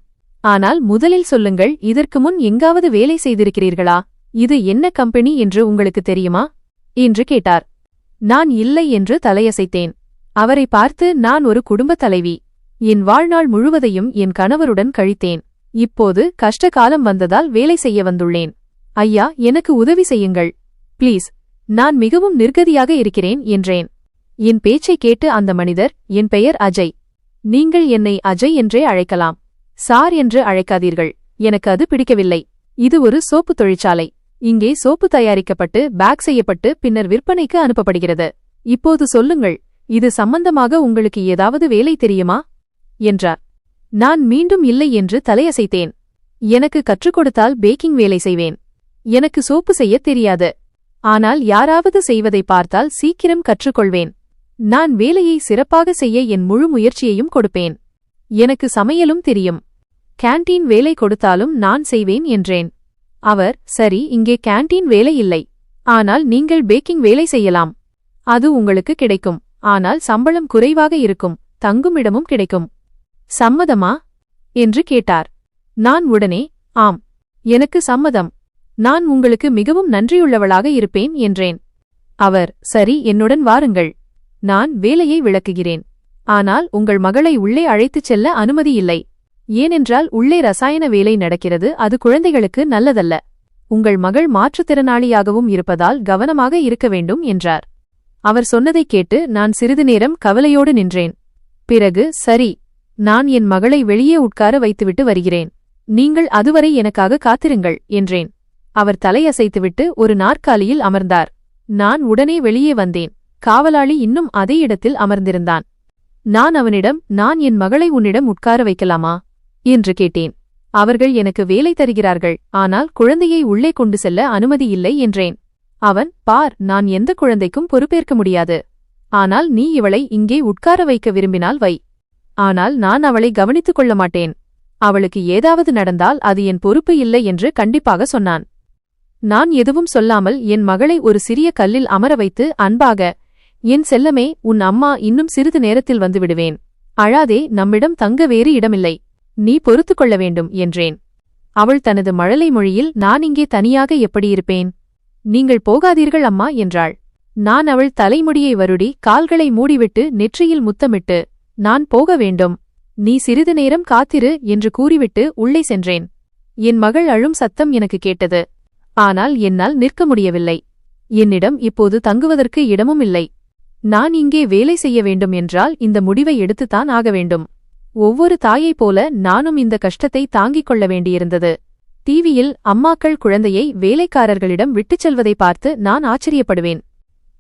ஆனால் முதலில் சொல்லுங்கள், இதற்கு முன் எங்காவது வேலை செய்திருக்கிறீர்களா? இது என்ன கம்பெனி என்று உங்களுக்கு தெரியுமா என்று கேட்டார். நான் இல்லை என்று தலையசைத்தேன். அவரை பார்த்து, நான் ஒரு குடும்பத் தலைவி. என் வாழ்நாள் முழுவதையும் என் கணவருடன் கழித்தேன். இப்போது கஷ்டகாலம் வந்ததால் வேலை செய்ய வந்துள்ளேன். ஐயா, எனக்கு உதவி செய்யுங்கள் ப்ளீஸ். நான் மிகவும் நிர்கதியாக இருக்கிறேன் என்றேன். என் பேச்சை கேட்டு அந்த மனிதர், என் பெயர் அஜய். நீங்கள் என்னை அஜய் என்றே அழைக்கலாம். சார் என்று அழைக்காதீர்கள். எனக்கு அது பிடிக்கவில்லை. இது ஒரு சோப்பு தொழிற்சாலை. இங்கே சோப்பு தயாரிக்கப்பட்டு பேக் செய்யப்பட்டு பின்னர் விற்பனைக்கு அனுப்பப்படுகிறது. இப்போது சொல்லுங்கள், இது சம்பந்தமாக உங்களுக்கு ஏதாவது வேலை தெரியுமா என்றார். நான் மீண்டும் இல்லை என்று தலையசைத்தேன். எனக்கு கற்றுக் கொடுத்தால் பேக்கிங் வேலை செய்வேன். எனக்கு சோப்பு செய்யத் தெரியாது. ஆனால் யாராவது செய்வதை பார்த்தால் சீக்கிரம் கற்றுக்கொள்வேன். நான் வேலையை சிறப்பாக செய்ய என் முழு முயற்சியையும் கொடுப்பேன். எனக்கு சமையலும் தெரியும். கேண்டீன் வேலை கொடுத்தாலும் நான் செய்வேன் என்றேன். அவர், சரி, இங்கே கேண்டீன் வேலை இல்லை. ஆனால் நீங்கள் பேக்கிங் வேலை செய்யலாம். அது உங்களுக்கு கிடைக்கும். ஆனால் சம்பளம் குறைவாக இருக்கும். தங்குமிடமும் கிடைக்கும். சம்மதமா என்று கேட்டார். நான் உடனே, ஆம், எனக்கு சம்மதம். நான் உங்களுக்கு மிகவும் நன்றியுள்ளவளாக இருப்பேன் என்றேன். அவர், சரி, என்னுடன் வாருங்கள். நான் வேலையை விளக்குகிறேன். ஆனால் உங்கள் மகளை உள்ளே அழைத்துச் செல்ல அனுமதி இல்லை. ஏனென்றால் உள்ளே ரசாயன வேலை நடக்கிறது. அது குழந்தைகளுக்கு நல்லதல்ல. உங்கள் மகள் மாற்றுத்திறனாளியாகவும் இருப்பதால் கவனமாக இருக்க வேண்டும் என்றார். அவர் சொன்னதைக் கேட்டு நான் சிறிது நேரம் கவலையோடு நின்றேன். பிறகு, சரி, நான் என் மகளை வெளியே உட்கார வைத்துவிட்டு வருகிறேன். நீங்கள் அதுவரை எனக்காக காத்திருங்கள் என்றேன். அவர் தலையசைத்துவிட்டு ஒரு நாற்காலியில் அமர்ந்தார். நான் உடனே வெளியே வந்தேன். காவலாளி இன்னும் அதே இடத்தில் அமர்ந்திருந்தான். நான் அவனிடம், நான் என் மகளை உன்னிடம் உட்கார வைக்கலாமா என்று கேட்டேன். அவர்கள் எனக்கு வேலை தருகிறார்கள். ஆனால் குழந்தையை உள்ளே கொண்டு செல்ல அனுமதி இல்லை என்றேன். அவன், பார், நான் எந்த குழந்தைக்கும் பொறுப்பேற்க முடியாது. ஆனால் நீ இவளை இங்கே உட்கார வைக்க விரும்பினால் வை. ஆனால் நான் அவளை கவனித்துக் கொள்ள மாட்டேன். அவளுக்கு ஏதாவது நடந்தால் அது என் பொறுப்பு இல்லை என்று கண்டிப்பாக சொன்னான். நான் எதுவும் சொல்லாமல் என் மகளை ஒரு சிறிய கல்லில் அமர வைத்து அன்பாக, என் செல்லமே, உன் அம்மா இன்னும் சிறிது நேரத்தில் வந்துவிடுவேன். அழாதே, நம்மிடம் தங்க வேறு இடமில்லை. நீ பொறுத்துக் கொள்ள வேண்டும் என்றேன். அவள் தனது மழலை மொழியில், நான் இங்கே தனியாக எப்படி இருப்பேன்? நீங்கள் போகாதீர்கள் அம்மா என்றாள். நான் அவள் தலைமுடியை வருடி கால்களை மூடிவிட்டு நெற்றியில் முத்தமிட்டு, நான் போக வேண்டும். நீ சிறிது நேரம் காத்திரு என்று கூறிவிட்டு உள்ளே சென்றேன். என் மகள் அழும் சத்தம் எனக்கு கேட்டது. ஆனால் என்னால் நிற்க முடியவில்லை. என்னிடம் இப்போது தங்குவதற்கு இடமும் இல்லை. நான் இங்கே வேலை செய்ய வேண்டும் என்றால் இந்த முடிவை எடுத்துத்தான் ஆக வேண்டும். ஒவ்வொரு தாயைப் போல நானும் இந்த கஷ்டத்தை தாங்கிக் கொள்ள வேண்டியிருந்தது. டிவியில் அம்மாக்கள் குழந்தையை வேலைக்காரர்களிடம் விட்டுச் செல்வதை பார்த்து நான் ஆச்சரியப்படுவேன்.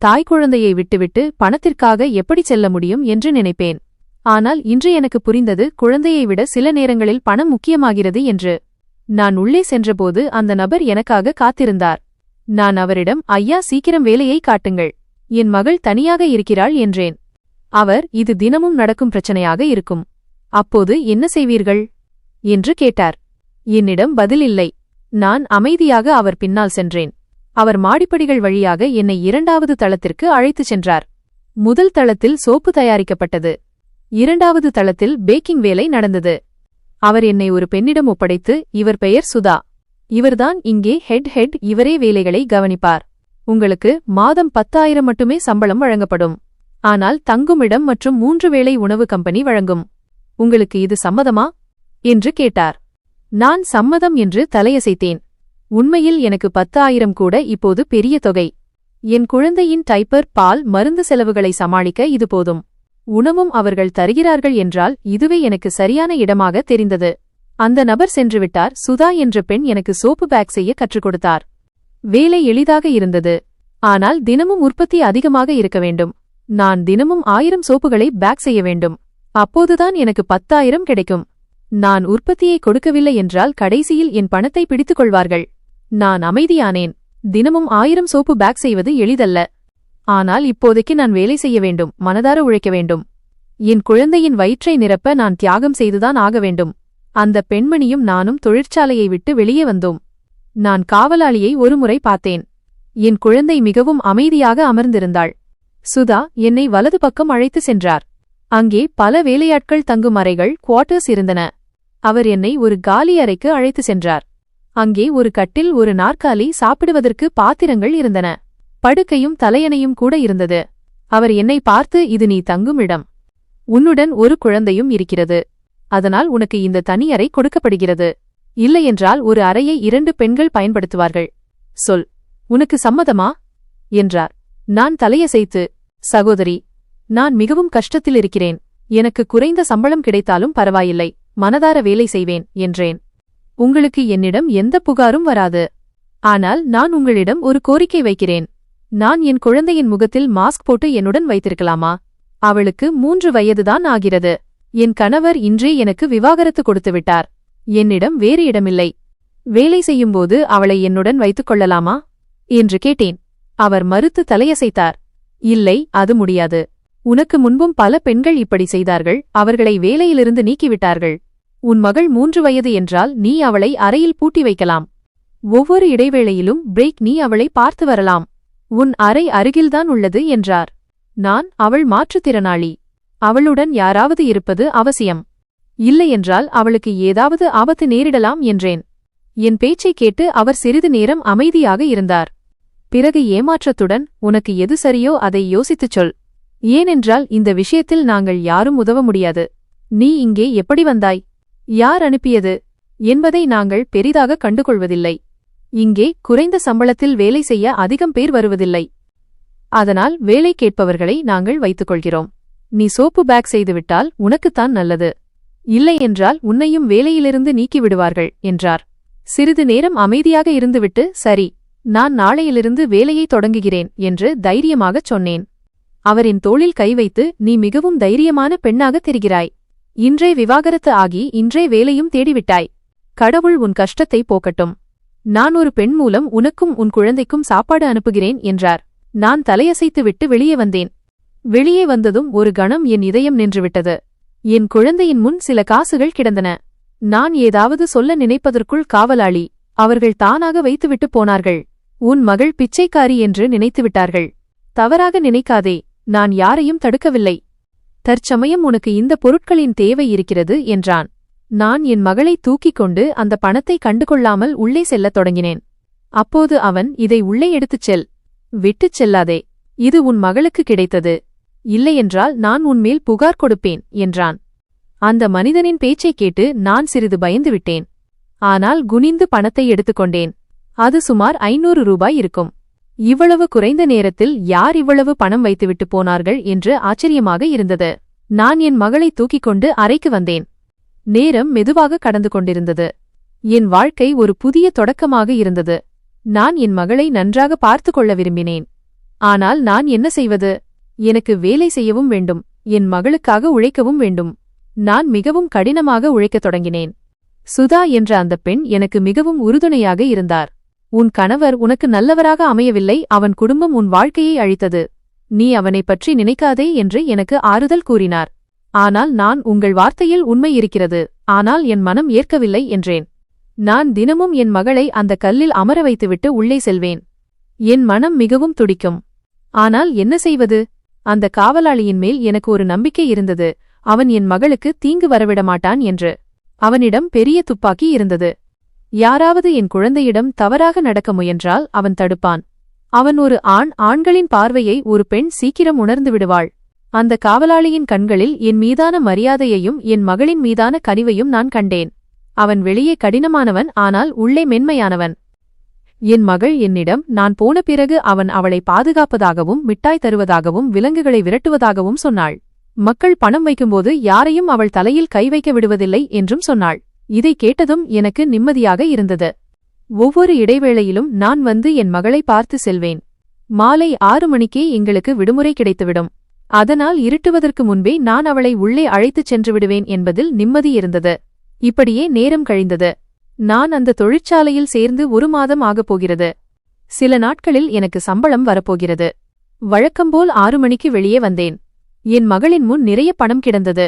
தாய் குழந்தையை விட்டுவிட்டு பணத்திற்காக எப்படி செல்ல முடியும் என்று நினைப்பேன். ஆனால் இன்று எனக்கு புரிந்தது, குழந்தையை விட சில நேரங்களில் பணம் முக்கியமாகிறது என்று. நான் உள்ளே சென்றபோது அந்த நபர் எனக்காக காத்திருந்தார். நான் அவரிடம், ஐயா, சீக்கிரம் வேலையை காட்டுங்கள், என் மகள் தனியாக இருக்கிறாள் என்றேன். அவர், இது தினமும் நடக்கும் பிரச்சனையாக இருக்கும். அப்போது என்ன செய்வீர்கள் என்று கேட்டார். என்னிடம் பதில் இல்லை. நான் அமைதியாக அவர் பின்னால் சென்றேன். அவர் மாடிப்படிகள் வழியாக என்னை 2வது தளத்திற்கு அழைத்துச் சென்றார். முதல் தளத்தில் சோப்பு தயாரிக்கப்பட்டது. 2வது தளத்தில் பேக்கிங் வேலை நடந்தது. அவர் என்னை ஒரு பெண்ணிடம் ஒப்படைத்து, இவர் பெயர் சுதா, இவர்தான் இங்கே ஹெட், இவரே வேலைகளை கவனிப்பார். உங்களுக்கு மாதம் 10,000 மட்டுமே சம்பளம் வழங்கப்படும். ஆனால் தங்குமிடம் மற்றும் 3 வேளை உணவு கம்பெனி வழங்கும். உங்களுக்கு இது சம்மதமா என்று கேட்டார். நான் சம்மதம் என்று தலையசைத்தேன். உண்மையில் எனக்கு 10,000 கூட இப்போது பெரிய தொகை. என் குழந்தையின் டைப்பர், பால், மருந்து செலவுகளை சமாளிக்க இது போதும். உணவும் அவர்கள் தருகிறார்கள் என்றால் இதுவே எனக்கு சரியான இடமாக தெரிந்தது. அந்த நபர் சென்றுவிட்டார். சுதா என்ற பெண் எனக்கு சோப்பு பேக் செய்ய கற்றுக் கொடுத்தார். வேலை எளிதாக இருந்தது. ஆனால் தினமும் உற்பத்தி அதிகமாக இருக்க வேண்டும். நான் தினமும் 1000 சோப்புகளை பேக் செய்ய வேண்டும். அப்போதுதான் எனக்கு 10,000 கிடைக்கும். நான் உற்பத்தியை கொடுக்கவில்லை என்றால் கடைசியில் என் பணத்தை பிடித்துக் கொள்வார்கள். நான் அமைதியானேன். தினமும் 1000 சோப்பு பேக் செய்வது எளிதல்ல. ஆனால் இப்போதைக்கு நான் வேலை செய்ய வேண்டும், மனதார உழைக்க வேண்டும். என் குழந்தையின் வயிற்றை நிரப்ப நான் தியாகம் செய்துதான் ஆக வேண்டும். அந்த பெண்மணியும் நானும் தொழிற்சாலையை விட்டு வெளியே வந்தோம். நான் காவலாளியை ஒருமுறை பார்த்தேன். என் குழந்தை மிகவும் அமைதியாக அமர்ந்திருந்தாள். சுதா என்னை வலது பக்கம் அழைத்து சென்றார். அங்கே பல வேலையாட்கள் தங்கும் அறைகள், குவார்ட்டர்ஸ் இருந்தன. அவர் என்னை ஒரு காலி அறைக்கு அழைத்து சென்றார். அங்கே ஒரு கட்டில், ஒரு நாற்காலி, சாப்பிடுவதற்கு பாத்திரங்கள் இருந்தன. படுக்கையும் தலையணையும் கூட இருந்தது. அவர் என்னை பார்த்து, இது நீ தங்கும் இடம். உன்னுடன் ஒரு குழந்தையும் இருக்கிறது. அதனால் உனக்கு இந்த தனி அறை கொடுக்கப்படுகிறது. இல்லையென்றால் ஒரு அறையை 2 பெண்கள் பயன்படுத்துவார்கள். சொல், உனக்கு சம்மதமா என்றார். நான் தலையசைத்து, சகோதரி, நான் மிகவும் கஷ்டத்தில் இருக்கிறேன். எனக்கு குறைந்த சம்பளம் கிடைத்தாலும் பரவாயில்லை, மனதார வேலை செய்வேன் என்றேன். உங்களுக்கு என்னிடம் எந்த புகாரும் வராது. ஆனால் நான் உங்களிடம் ஒரு கோரிக்கை வைக்கிறேன். நான் என் குழந்தையின் முகத்தில் மாஸ்க் போட்டு என்னுடன் வைத்திருக்கலாமா? அவளுக்கு 3 வயதுதான் ஆகிறது. என் கணவர் இன்றே எனக்கு விவாகரத்து கொடுத்துவிட்டார். என்னிடம் வேறு இடமில்லை. வேலை செய்யும்போது அவளை என்னுடன் வைத்துக் கொள்ளலாமா என்று கேட்டேன். அவர் மறுத்து தலையசைத்தார். இல்லை, அது முடியாது. உனக்கு முன்பும் பல பெண்கள் இப்படி செய்தார்கள். அவர்களை வேலையிலிருந்து நீக்கிவிட்டார்கள். உன் மகள் 3 வயது என்றால் நீ அவளை அறையில் பூட்டி வைக்கலாம். ஒவ்வொரு இடைவேளையிலும் பிரேக், நீ அவளை பார்த்து வரலாம். உன் அறை அருகில்தான் உள்ளது என்றார். நான், அவள் மாற்றுத்திறனாளி. அவளுடன் யாராவது இருப்பது அவசியம். இல்லையென்றால் அவளுக்கு ஏதாவது ஆபத்து நேரிடலாம் என்றேன். என் பேச்சை கேட்டு அவர் சிறிது நேரம் அமைதியாக இருந்தார். பிறகு ஏமாற்றத்துடன், உனக்கு எது சரியோ அதை யோசித்துச் சொல். ஏனென்றால் இந்த விஷயத்தில் நாங்கள் யாரும் உதவ முடியாது. நீ இங்கே எப்படி வந்தாய், யார் அனுப்பியது என்பதை நாங்கள் பெரிதாக கண்டுகொள்வதில்லை. இங்கே குறைந்த சம்பளத்தில் வேலை செய்ய அதிகம் பேர் வருவதில்லை. அதனால் வேலை கேட்பவர்களை நாங்கள் வைத்துக்கொள்கிறோம். நீ சோப்பு பேக் செய்துவிட்டால் உனக்குத்தான் நல்லது. இல்லையென்றால் உன்னையும் வேலையிலிருந்து நீக்கிவிடுவார்கள் என்றார். சிறிது நேரம் அமைதியாக இருந்துவிட்டு, சரி, நான் நாளையிலிருந்து வேலையை தொடங்குகிறேன் என்று தைரியமாகச் சொன்னேன். அவரின் தோளில் கை வைத்து, நீ மிகவும் தைரியமான பெண்ணாக தெரிகிறாய். இன்றே விவாகரத்து ஆகி இன்றே வேலையும் தேடிவிட்டாய். கடவுள் உன் கஷ்டத்தை போக்கட்டும். நான் ஒரு பெண் மூலம் உனக்கும் உன் குழந்தைக்கும் சாப்பாடு அனுப்புகிறேன் என்றார். நான் தலையசைத்துவிட்டு வெளியே வந்தேன். வெளியே வந்ததும் ஒரு கணம் என் இதயம் நின்றுவிட்டது. என் குழந்தையின் முன் சில காசுகள் கிடந்தன. நான் ஏதாவது சொல்ல நினைப்பதற்குள் காவலாளி, அவர்கள் தானாக வைத்துவிட்டு போனார்கள். உன் மகள் பிச்சைக்காரி என்று நினைத்துவிட்டார்கள். தவறாக நினைக்காதே, நான் யாரையும் தடுக்கவில்லை. தற்சமயம் உனக்கு இந்த பொருட்களின் தேவை இருக்கிறது என்றான். நான் என் மகளை தூக்கிக் கொண்டு அந்த பணத்தை கண்டுகொள்ளாமல் உள்ளே செல்லத் தொடங்கினேன். அப்போது அவன், இதை உள்ளே எடுத்துச் செல், விட்டுச் செல்லாதே, இது உன் மகளுக்கு கிடைத்தது, இல்லையென்றால் நான் உன்மேல் புகார் கொடுப்பேன் என்றான். அந்த மனிதனின் பேச்சைக் கேட்டு நான் சிறிது பயந்துவிட்டேன். ஆனால் குனிந்து பணத்தை எடுத்துக்கொண்டேன். அது சுமார் 500 ரூபாய் இருக்கும். இவ்வளவு குறைந்த நேரத்தில் யார் இவ்வளவு பணம் வைத்துவிட்டு போனார்கள் என்று ஆச்சரியமாக இருந்தது. நான் என் மகளை தூக்கிக் கொண்டு அறைக்கு வந்தேன். நேரம் மெதுவாக கடந்து கொண்டிருந்தது. என் வாழ்க்கை ஒரு புதிய தொடக்கமாக இருந்தது. நான் என் மகளை நன்றாக பார்த்து கொள்ள விரும்பினேன். ஆனால் நான் என்ன செய்வது? எனக்கு வேலை செய்யவும் வேண்டும், என் மகளுக்காக உழைக்கவும் வேண்டும். நான் மிகவும் கடினமாக உழைக்கத் தொடங்கினேன். சுதா என்ற அந்த பெண் எனக்கு மிகவும் உறுதுணையாக இருந்தார். உன் கணவர் உனக்கு நல்லவராக அமையவில்லை, அவன் குடும்பம் உன் வாழ்க்கையை அழித்தது. நீ அவனைப் பற்றி நினைக்காதே என்று எனக்கு ஆறுதல் கூறினார். ஆனால் நான் உங்கள் வார்த்தையில் உண்மை இருக்கிறது, ஆனால் என் மனம் ஏற்கவில்லை என்றேன். நான் தினமும் என் மகளை அந்த கல்லில் அமர வைத்துவிட்டு உள்ளே செல்வேன். என் மனம் மிகவும் துடிக்கும். ஆனால் என்ன செய்வது? அந்த காவலாளியின் மேல் எனக்கு ஒரு நம்பிக்கை இருந்தது. அவன் என் மகளுக்கு தீங்கு வரவிடமாட்டான் என்று. அவனிடம் பெரிய துப்பாக்கி இருந்தது. யாராவது என் குழந்தையிடம் தவறாக நடக்க முயன்றால் அவன் தடுப்பான். அவன் ஒரு ஆண். ஆண்களின் பார்வையை ஒரு பெண் சீக்கிரம் உணர்ந்து விடுவாள். அந்த காவலாளியின் கண்களில் என் மீதான மரியாதையையும் என் மகளின் மீதான கனிவையும் நான் கண்டேன். அவன் வெளியே கடினமானவன், ஆனால் உள்ளே மென்மையானவன். என் மகள் என்னிடம் நான் போன பிறகு அவன் அவளை பாதுகாப்பதாகவும் மிட்டாய் தருவதாகவும் விலங்குகளை விரட்டுவதாகவும் சொன்னாள். மக்கள் பணம் வைக்கும்போது யாரையும் அவள் தலையில் கை வைக்க விடுவதில்லை என்றும் சொன்னாள். இதை கேட்டதும் எனக்கு நிம்மதியாக இருந்தது. ஒவ்வொரு இடைவேளையிலும் நான் வந்து என் மகளை பார்த்து செல்வேன். மாலை 6 மணிக்கே எங்களுக்கு விடுமுறை கிடைத்துவிடும். அதனால் இருட்டுவதற்கு முன்பே நான் அவளை உள்ளே அழைத்துச் சென்று விடுவேன் என்பதில் நிம்மதி இருந்தது. இப்படியே நேரம் கழிந்தது. நான் அந்த தொழிற்சாலையில் சேர்ந்து 1 மாதம் ஆகப் போகிறது. சில நாட்களில் எனக்கு சம்பளம் வரப்போகிறது. வழக்கம்போல் 6 மணிக்கு வெளியே வந்தேன். என் மகளின் முன் நிறைய பணம் கிடந்தது.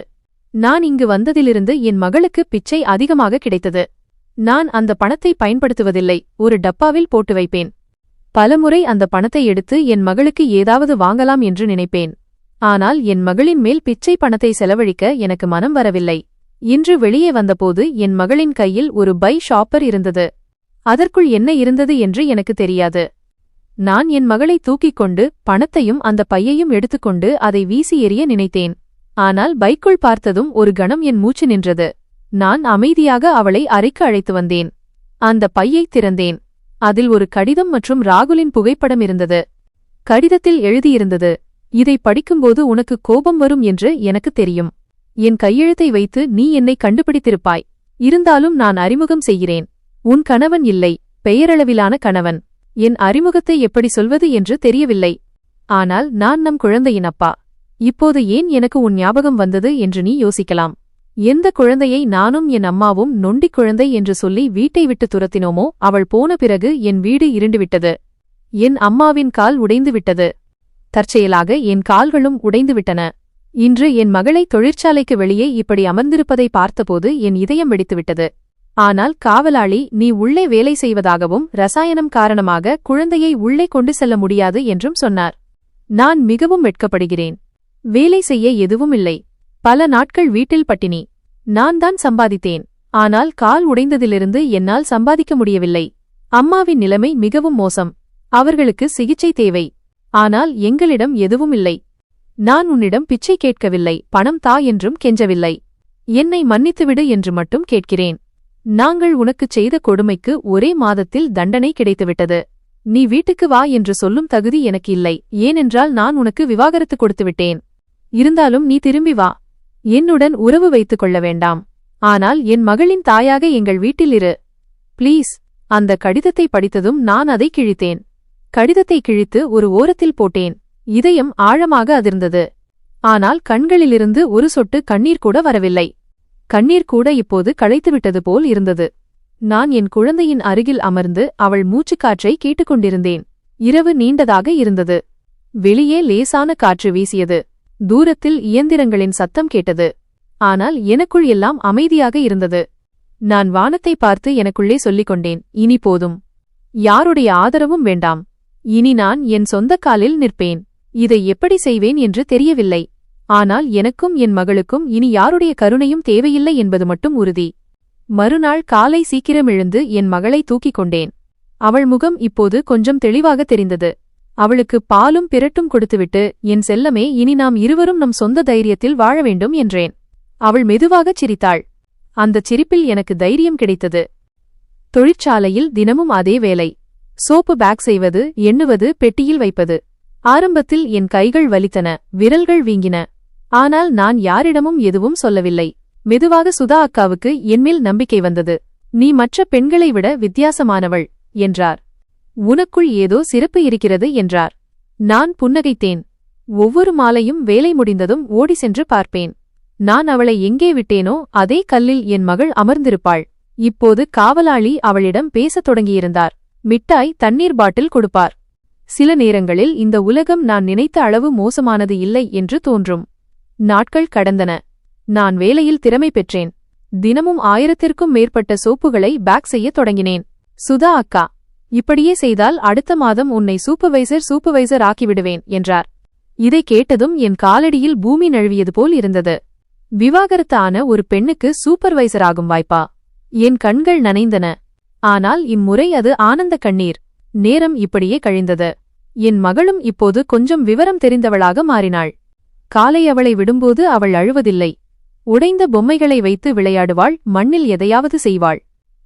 நான் இங்கு வந்ததிலிருந்து என் மகளுக்கு பிச்சை அதிகமாக கிடைத்தது. நான் அந்த பணத்தை பயன்படுத்துவதில்லை, ஒரு டப்பாவில் போட்டு வைப்பேன். பலமுறை அந்த பணத்தை எடுத்து என் மகளுக்கு ஏதாவது வாங்கலாம் என்று நினைப்பேன். ஆனால் என் மகளின் மேல் பிச்சை பணத்தை செலவழிக்க எனக்கு மனம் வரவில்லை. இன்று வெளியே வந்தபோது என் மகளின் கையில் ஒரு பை ஷாப்பர் இருந்தது. அதற்குள் என்ன இருந்தது என்று எனக்கு தெரியாது. நான் என் மகளை தூக்கிக் கொண்டு பணத்தையும் அந்த பையையும் எடுத்துக்கொண்டு அதை வீசி எறிய நினைத்தேன். ஆனால் பைக்குள் பார்த்ததும் ஒரு கணம் என் மூச்சு நின்றது. நான் அமைதியாக அவளை அறைக்கு அழைத்து வந்தேன். அந்த பையை திறந்தேன். அதில் ஒரு கடிதம் மற்றும் ராகுலின் புகைப்படம் இருந்தது. கடிதத்தில் எழுதியிருந்தது, இதை படிக்கும்போது உனக்கு கோபம் வரும் என்று எனக்கு தெரியும். என் கையெழுத்தை வைத்து நீ என்னை கண்டுபிடித்திருப்பாய். இருந்தாலும் நான் அறிமுகம் செய்கிறேன். உன் கணவன் இல்லை, பெயரளவிலான கணவன். என் அறிமுகத்தை எப்படி சொல்வது என்று தெரியவில்லை. ஆனால் நான் நம் குழந்தையின் அப்பா. இப்போது ஏன் எனக்கு உன் ஞாபகம் வந்தது என்று நீ யோசிக்கலாம். எந்த குழந்தையை நானும் என் அம்மாவும் நொண்டிக் குழந்தை என்று சொல்லி வீட்டை விட்டு துரத்தினோமோ அவள் போன பிறகு என் வீடு இருண்டுவிட்டது. என் அம்மாவின் கால் உடைந்து விட்டது. தற்செயலாக என் கால்களும் உடைந்துவிட்டன. இன்று என் மகளை தொழிற்சாலைக்கு வெளியே இப்படி அமர்ந்திருப்பதை பார்த்தபோது என் இதயம் வெடித்துவிட்டது. ஆனால் காவலாளி நீ உள்ளே வேலை செய்வதாகவும் ரசாயனம் காரணமாக குழந்தையை உள்ளே கொண்டு செல்ல முடியாது என்றும் சொன்னார். நான் மிகவும் வெட்கப்படுகிறேன். வேலை செய்ய எதுவும் இல்லை. பல நாட்கள் வீட்டில் பட்டினி. நான் தான் சம்பாதித்தேன். ஆனால் கால் உடைந்ததிலிருந்து என்னால் சம்பாதிக்க முடியவில்லை. அம்மாவின் நிலைமை மிகவும் மோசம். அவர்களுக்கு சிகிச்சை தேவை. ஆனால் எங்களிடம் எதுவும் இல்லை. நான் உன்னிடம் பிச்சை கேட்கவில்லை, பணம் தா என்றும் கெஞ்சவில்லை. என்னை மன்னித்துவிடு என்று மட்டும் கேட்கிறேன். நாங்கள் உனக்குச் செய்த கொடுமைக்கு ஒரே மாதத்தில் தண்டனை கிடைத்துவிட்டது. நீ வீட்டுக்கு வா என்று சொல்லும் தகுதி எனக்கு இல்லை, ஏனென்றால் நான் உனக்கு விவாகரத்து கொடுத்துவிட்டேன். இருந்தாலும் நீ திரும்பி வா. என்னுடன் உறவு வைத்துக் கொள்ள வேண்டாம். ஆனால் என் மகளின் தாயாக எங்கள் வீட்டில் இரு. ப்ளீஸ். அந்த கடிதத்தை படித்ததும் நான் அதை கிழித்தேன். கடிதத்தை கிழித்து ஒரு ஓரத்தில் போட்டேன். இதயம் ஆழமாக அதிர்ந்தது. ஆனால் கண்களிலிருந்து ஒரு சொட்டு கண்ணீர் கூட வரவில்லை. கண்ணீர் கூட இப்போது களைத்துவிட்டது போல் இருந்தது. நான் என் குழந்தையின் அருகில் அமர்ந்து அவள் மூச்சுக்காற்றை கேட்டுக்கொண்டிருந்தேன். இரவு நீண்டதாக இருந்தது. வெளியே லேசான காற்று வீசியது. தூரத்தில் இயந்திரங்களின் சத்தம் கேட்டது. ஆனால் எனக்குள் எல்லாம் அமைதியாக இருந்தது. நான் வானத்தை பார்த்து எனக்குள்ளே சொல்லிக் கொண்டேன், இனி போதும். யாருடைய ஆதரவும் வேண்டாம். இனி நான் என் சொந்த காலில் நிற்பேன். இதை எப்படி செய்வேன் என்று தெரியவில்லை. ஆனால் எனக்கும் என் மகளுக்கும் இனி யாருடைய கருணையும் தேவையில்லை என்பது மட்டும் உறுதி. மறுநாள் காலை சீக்கிரம் எழுந்து என் மகளை தூக்கிக் கொண்டேன். அவள் முகம் இப்போது கொஞ்சம் தெளிவாக தெரிந்தது. அவளுக்கு பாலும் பிரட்டும் கொடுத்துவிட்டு, என் செல்லமே, இனி நாம் இருவரும் நம் சொந்த தைரியத்தில் வாழ வேண்டும் என்றேன். அவள் மெதுவாகச் சிரித்தாள். அந்தச் சிரிப்பில் எனக்கு தைரியம் கிடைத்தது. தொழிற்சாலையில் தினமும் அதே வேலை. சோப்பு பேக் செய்வது, எண்ணுவது, பெட்டியில் வைப்பது. ஆரம்பத்தில் என் கைகள் வலித்தன, விரல்கள் வீங்கின. ஆனால் நான் யாரிடமும் எதுவும் சொல்லவில்லை. மெதுவாக சுதா அக்காவுக்கு என்மேல் நம்பிக்கை வந்தது. நீ மற்ற பெண்களை விட வித்தியாசமானவள் என்றார். உனக்குள் ஏதோ சிறப்பு இருக்கிறது என்றார். நான் புன்னகைத்தேன். ஒவ்வொரு மாலையும் வேலை முடிந்ததும் ஓடி சென்று பார்ப்பேன். நான் அவளை எங்கே விட்டேனோ அதே கல்லில் என் மகள் அமர்ந்திருப்பாள். இப்போது காவலாளி அவளிடம் பேசத் தொடங்கியிருந்தார். மிட்டாய், தண்ணீர் பாட்டில் கொடுப்பார். சில நேரங்களில் இந்த உலகம் நான் நினைத்த அளவு மோசமானது இல்லை என்று தோன்றும். நாட்கள் கடந்தன. நான் வேலையில் திறமை பெற்றேன். தினமும் 1000த்திற்கும் மேற்பட்ட சோப்புகளை பேக் செய்யத் தொடங்கினேன். சுதா அக்கா, இப்படியே செய்தால் அடுத்த மாதம் உன்னை சூப்பர்வைசர் ஆக்கிவிடுவேன் என்றார். இதை கேட்டதும் என் காலடியில் பூமி நழுவியது போல் இருந்தது. விவாகரத்து ஆன ஒரு பெண்ணுக்கு சூப்பர்வைசர் ஆகும் வாய்ப்பா? என் கண்கள் நனைந்தன. ஆனால் இம்முறை அது ஆனந்த கண்ணீர். நேரம் இப்படியே கழிந்தது. என் மகளும் இப்போது கொஞ்சம் விவரம் தெரிந்தவளாக மாறினாள். காலை அவளை விடும்போது அவள் அழுவதில்லை. உடைந்த பொம்மைகளை வைத்து விளையாடுவாள், மண்ணில் எதையாவது செய்வாள்.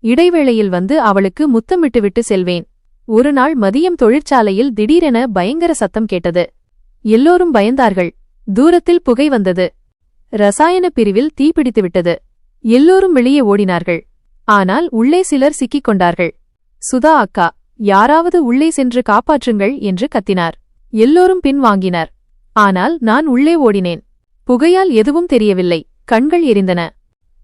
இடைவேளையில் வந்து அவளுக்கு முத்தமிட்டுவிட்டு செல்வேன். ஒருநாள் மதியம் தொழிற்சாலையில் திடீரென பயங்கர சத்தம் கேட்டது. எல்லோரும் பயந்தார்கள். தூரத்தில் புகை வந்தது. ரசாயன பிரிவில் தீப்பிடித்துவிட்டது. எல்லோரும் வெளியே ஓடினார்கள். ஆனால் உள்ளே சிலர் சிக்கிக் கொண்டார்கள். சுதா அக்கா, யாராவது உள்ளே சென்று காப்பாற்றுங்கள் என்று கத்தினார். எல்லோரும் பின்வாங்கினர். ஆனால் நான் உள்ளே ஓடினேன். புகையால் எதுவும் தெரியவில்லை. கண்கள் எரிந்தன.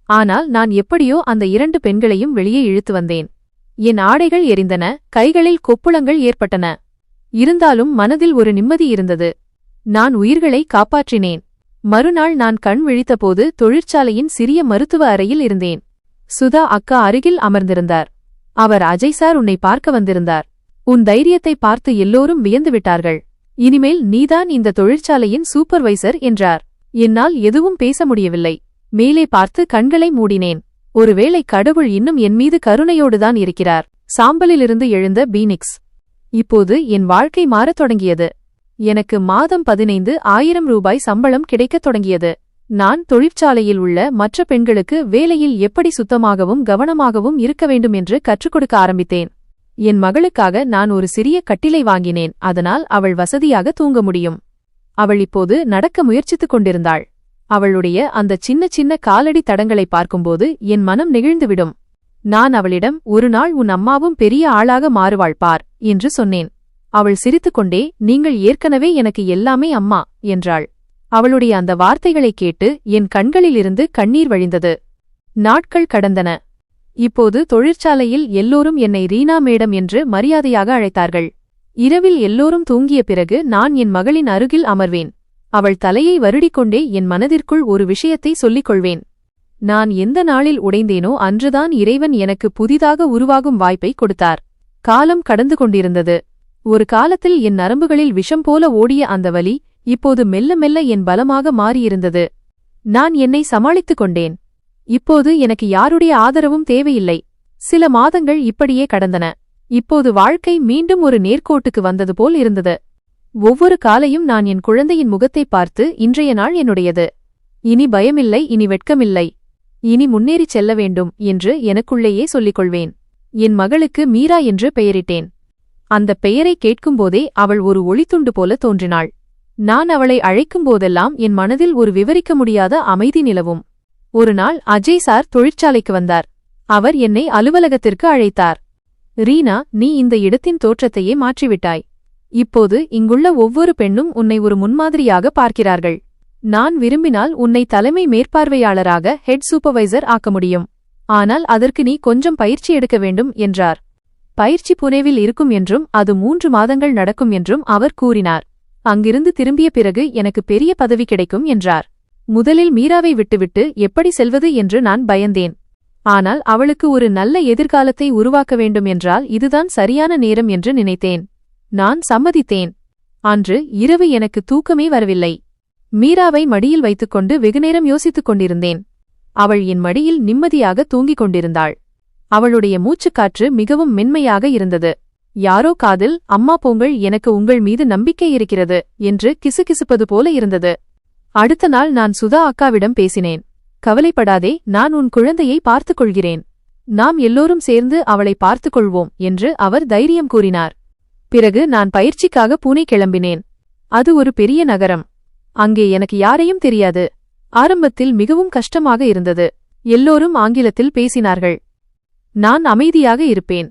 ஆனால் நான் எப்படியோ அந்த 2 பெண்களையும் வெளியே இழுத்து வந்தேன். என் ஆடைகள் எரிந்தன, கைகளில் கொப்புளங்கள் ஏற்பட்டன. இருந்தாலும் மனதில் ஒரு நிம்மதி இருந்தது. நான் உயிர்களை காப்பாற்றினேன். மறுநாள் நான் கண் விழித்தபோது தொழிற்சாலையின் சிறிய மருத்துவ அறையில் இருந்தேன். சுதா அக்கா அருகில் அமர்ந்திருந்தார். அவர், அஜய் சார் உன்னை பார்க்க வந்திருந்தார். உன் தைரியத்தை பார்த்து எல்லோரும் வியந்துவிட்டார்கள். இனிமேல் நீதான் இந்த தொழிற்சாலையின் சூப்பர்வைசர் என்றார். என்னால் எதுவும் பேச முடியவில்லை. மேலே பார்த்து கண்களை மூடினேன். ஒருவேளை கடவுள் இன்னும் என் மீது கருணையோடுதான் இருக்கிறார். சாம்பலிலிருந்து எழுந்த பீனிக்ஸ். இப்போது என் வாழ்க்கை மாறத் தொடங்கியது. எனக்கு மாதம் 15,000 ரூபாய் சம்பளம் கிடைக்கத் தொடங்கியது. நான் தொழிற்சாலையில் உள்ள மற்ற பெண்களுக்கு வேலையில் எப்படி சுத்தமாகவும் கவனமாகவும் இருக்க வேண்டும் என்று கற்றுக் கொடுக்க ஆரம்பித்தேன். என் மகளுக்காக நான் ஒரு சிறிய கட்டிலை வாங்கினேன். அதனால் அவள் வசதியாக தூங்க முடியும். அவள் இப்போது நடக்க முயற்சித்துக் கொண்டிருந்தாள். அவளுடைய அந்த சின்ன சின்ன காலடி தடங்களை பார்க்கும்போது என் மனம் நெகிழ்ந்துவிடும். நான் அவளிடம், ஒரு நாள் உன் அம்மாவும் பெரிய ஆளாக மாறுவாள் பார் என்று சொன்னேன். அவள் சிரித்துக்கொண்டே, நீங்கள் ஏற்கனவே எனக்கு எல்லாமே அம்மா என்றாள். அவளுடைய அந்த வார்த்தைகளைக் கேட்டு என் கண்களிலிருந்து கண்ணீர் வழிந்தது. நாட்கள் கடந்தன. இப்போது தொழிற்சாலையில் எல்லோரும் என்னை ரீனா மேடம் என்று மரியாதையாக அழைத்தார்கள். இரவில் எல்லோரும் தூங்கிய பிறகு நான் என் மகளின் அருகில் அமர்வேன். அவள் தலையை வருடிக்கொண்டே என் மனதிற்குள் ஒரு விஷயத்தை சொல்லிக் கொள்வேன். நான் எந்த நாளில் உடைந்தேனோ அன்றுதான் இறைவன் எனக்கு புதிதாக உருவாகும் வாய்ப்பை கொடுத்தார். காலம் கடந்து கொண்டிருந்தது. ஒரு காலத்தில் என் நரம்புகளில் விஷம் போல ஓடிய அந்த வலி இப்போது மெல்ல மெல்ல என் பலமாக மாறியிருந்தது. நான் என்னை சமாளித்துக் கொண்டேன். இப்போது எனக்கு யாருடைய ஆதரவும் தேவையில்லை. சில மாதங்கள் இப்படியே கடந்தன. இப்போது வாழ்க்கை மீண்டும் ஒரு நேர்கோட்டுக்கு வந்தது போல் இருந்தது. ஒவ்வொரு காலையும் நான் என் குழந்தையின் முகத்தை பார்த்து, இன்றைய நாள் என்னுடையது. இனி பயமில்லை, இனி வெட்கமில்லை, இனி முன்னேறிச் செல்ல வேண்டும் என்று எனக்குள்ளேயே சொல்லிக்கொள்வேன். என் மகளுக்கு மீரா என்று பெயரிட்டேன். அந்த பெயரை கேட்கும்போதே அவள் ஒரு ஒளித்துண்டு போல தோன்றினாள். நான் அவளை அழைக்கும்போதெல்லாம் என் மனதில் ஒரு விவரிக்க முடியாத அமைதி நிலவும். ஒருநாள் அஜய் சார் தொழிற்சாலைக்கு வந்தார். அவர் என்னை அலுவலகத்திற்கு அழைத்தார். ரீனா, நீ இந்த இடத்தின் தோற்றத்தையே மாற்றிவிட்டாய். இப்போது இங்குள்ள ஒவ்வொரு பெண்ணும் உன்னை ஒரு முன்மாதிரியாக பார்க்கிறார்கள். நான் விரும்பினால் உன்னை தலைமை மேற்பார்வையாளராக ஹெட் சூப்பர்வைசர் ஆக்க முடியும். ஆனால் அதற்கு நீ கொஞ்சம் பயிற்சி எடுக்க வேண்டும் என்றார். பயிற்சி புனேவில் இருக்கும் என்றும் அது 3 மாதங்கள் நடக்கும் என்றும் அவர் கூறினார். அங்கிருந்து திரும்பிய பிறகு எனக்கு பெரிய பதவி கிடைக்கும் என்றார். முதலில் மீராவை விட்டுவிட்டு எப்படி செல்வது என்று நான் பயந்தேன். ஆனால் அவளுக்கு ஒரு நல்ல எதிர்காலத்தை உருவாக்க வேண்டும் என்றால் இதுதான் சரியான நேரம் என்று நினைத்தேன். நான் சம்மதித்தேன். அன்று இரவு எனக்கு தூக்கமே வரவில்லை. மீராவை மடியில் வைத்துக்கொண்டு வெகுநேரம் யோசித்துக் கொண்டிருந்தேன். அவள் என் மடியில் நிம்மதியாக தூங்கிக் கொண்டிருந்தாள். அவளுடைய மூச்சுக்காற்று மிகவும் மென்மையாக இருந்தது. யாரோ காதில், அம்மா போங்கள், எனக்கு உங்கள் மீது நம்பிக்கை இருக்கிறது என்று கிசுகிசுப்பது போல இருந்தது. அடுத்த நாள் நான் சுதா அக்காவிடம் பேசினேன். கவலைப்படாதே, நான் உன் குழந்தையை பார்த்துக் கொள்கிறேன். நாம் எல்லோரும் சேர்ந்து அவளை பார்த்துக் கொள்வோம் என்று அவர் தைரியம் கூறினார். பிறகு நான் பயிற்சிக்காக புனே கிளம்பினேன். அது ஒரு பெரிய நகரம். அங்கே எனக்கு யாரையும் தெரியாது. ஆரம்பத்தில் மிகவும் கஷ்டமாக இருந்தது. எல்லோரும் ஆங்கிலத்தில் பேசினார்கள். நான் அமைதியாக இருப்பேன்.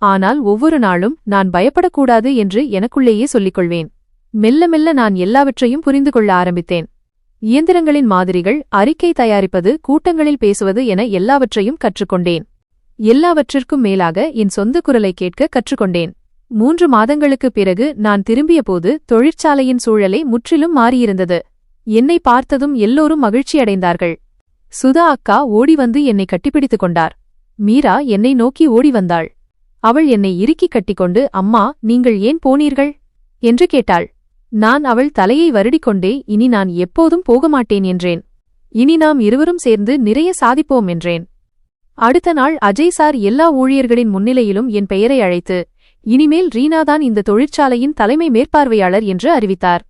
ஆனால் ஒவ்வொரு நாளும் நான் பயப்படக்கூடாது என்று எனக்குள்ளேயே சொல்லிக்கொள்வேன். மெல்ல மெல்ல நான் எல்லாவற்றையும் புரிந்து கொள்ள ஆரம்பித்தேன். இயந்திரங்களின் மாதிரிகள், அறிக்கை தயாரிப்பது, கூட்டங்களில் பேசுவது என எல்லாவற்றையும் கற்றுக்கொண்டேன். எல்லாவற்றிற்கும் மேலாக என் சொந்த குரலை கேட்க கற்றுக்கொண்டேன். 3 மாதங்களுக்குப் பிறகு நான் திரும்பியபோது தொழிற்சாலையின் சூழலே முற்றிலும் மாறியிருந்தது. என்னை பார்த்ததும் எல்லோரும் மகிழ்ச்சியடைந்தார்கள். சுதா அக்கா ஓடி வந்து என்னை கட்டிப்பிடித்துக் கொண்டார். மீரா என்னை நோக்கி ஓடி வந்தாள். அவள் என்னை இறுக்கிக் கட்டிக்கொண்டு, அம்மா, நீங்கள் ஏன் போனீர்கள் என்று கேட்டாள். நான் அவள் தலையை வருடிக்கொண்டே, இனி நான் எப்போதும் போகமாட்டேன் என்றேன். இனி நாம் இருவரும் சேர்ந்து நிறைய சாதிப்போம் என்றேன். அடுத்த நாள் அஜய் சார் எல்லா ஊழியர்களின் முன்னிலையிலும் என் பெயரை அழைத்து, இனிமேல் ரீனாதான் இந்த தொழிற்சாலையின் தலைமை மேற்பார்வையாளர் என்று அறிவித்தார்.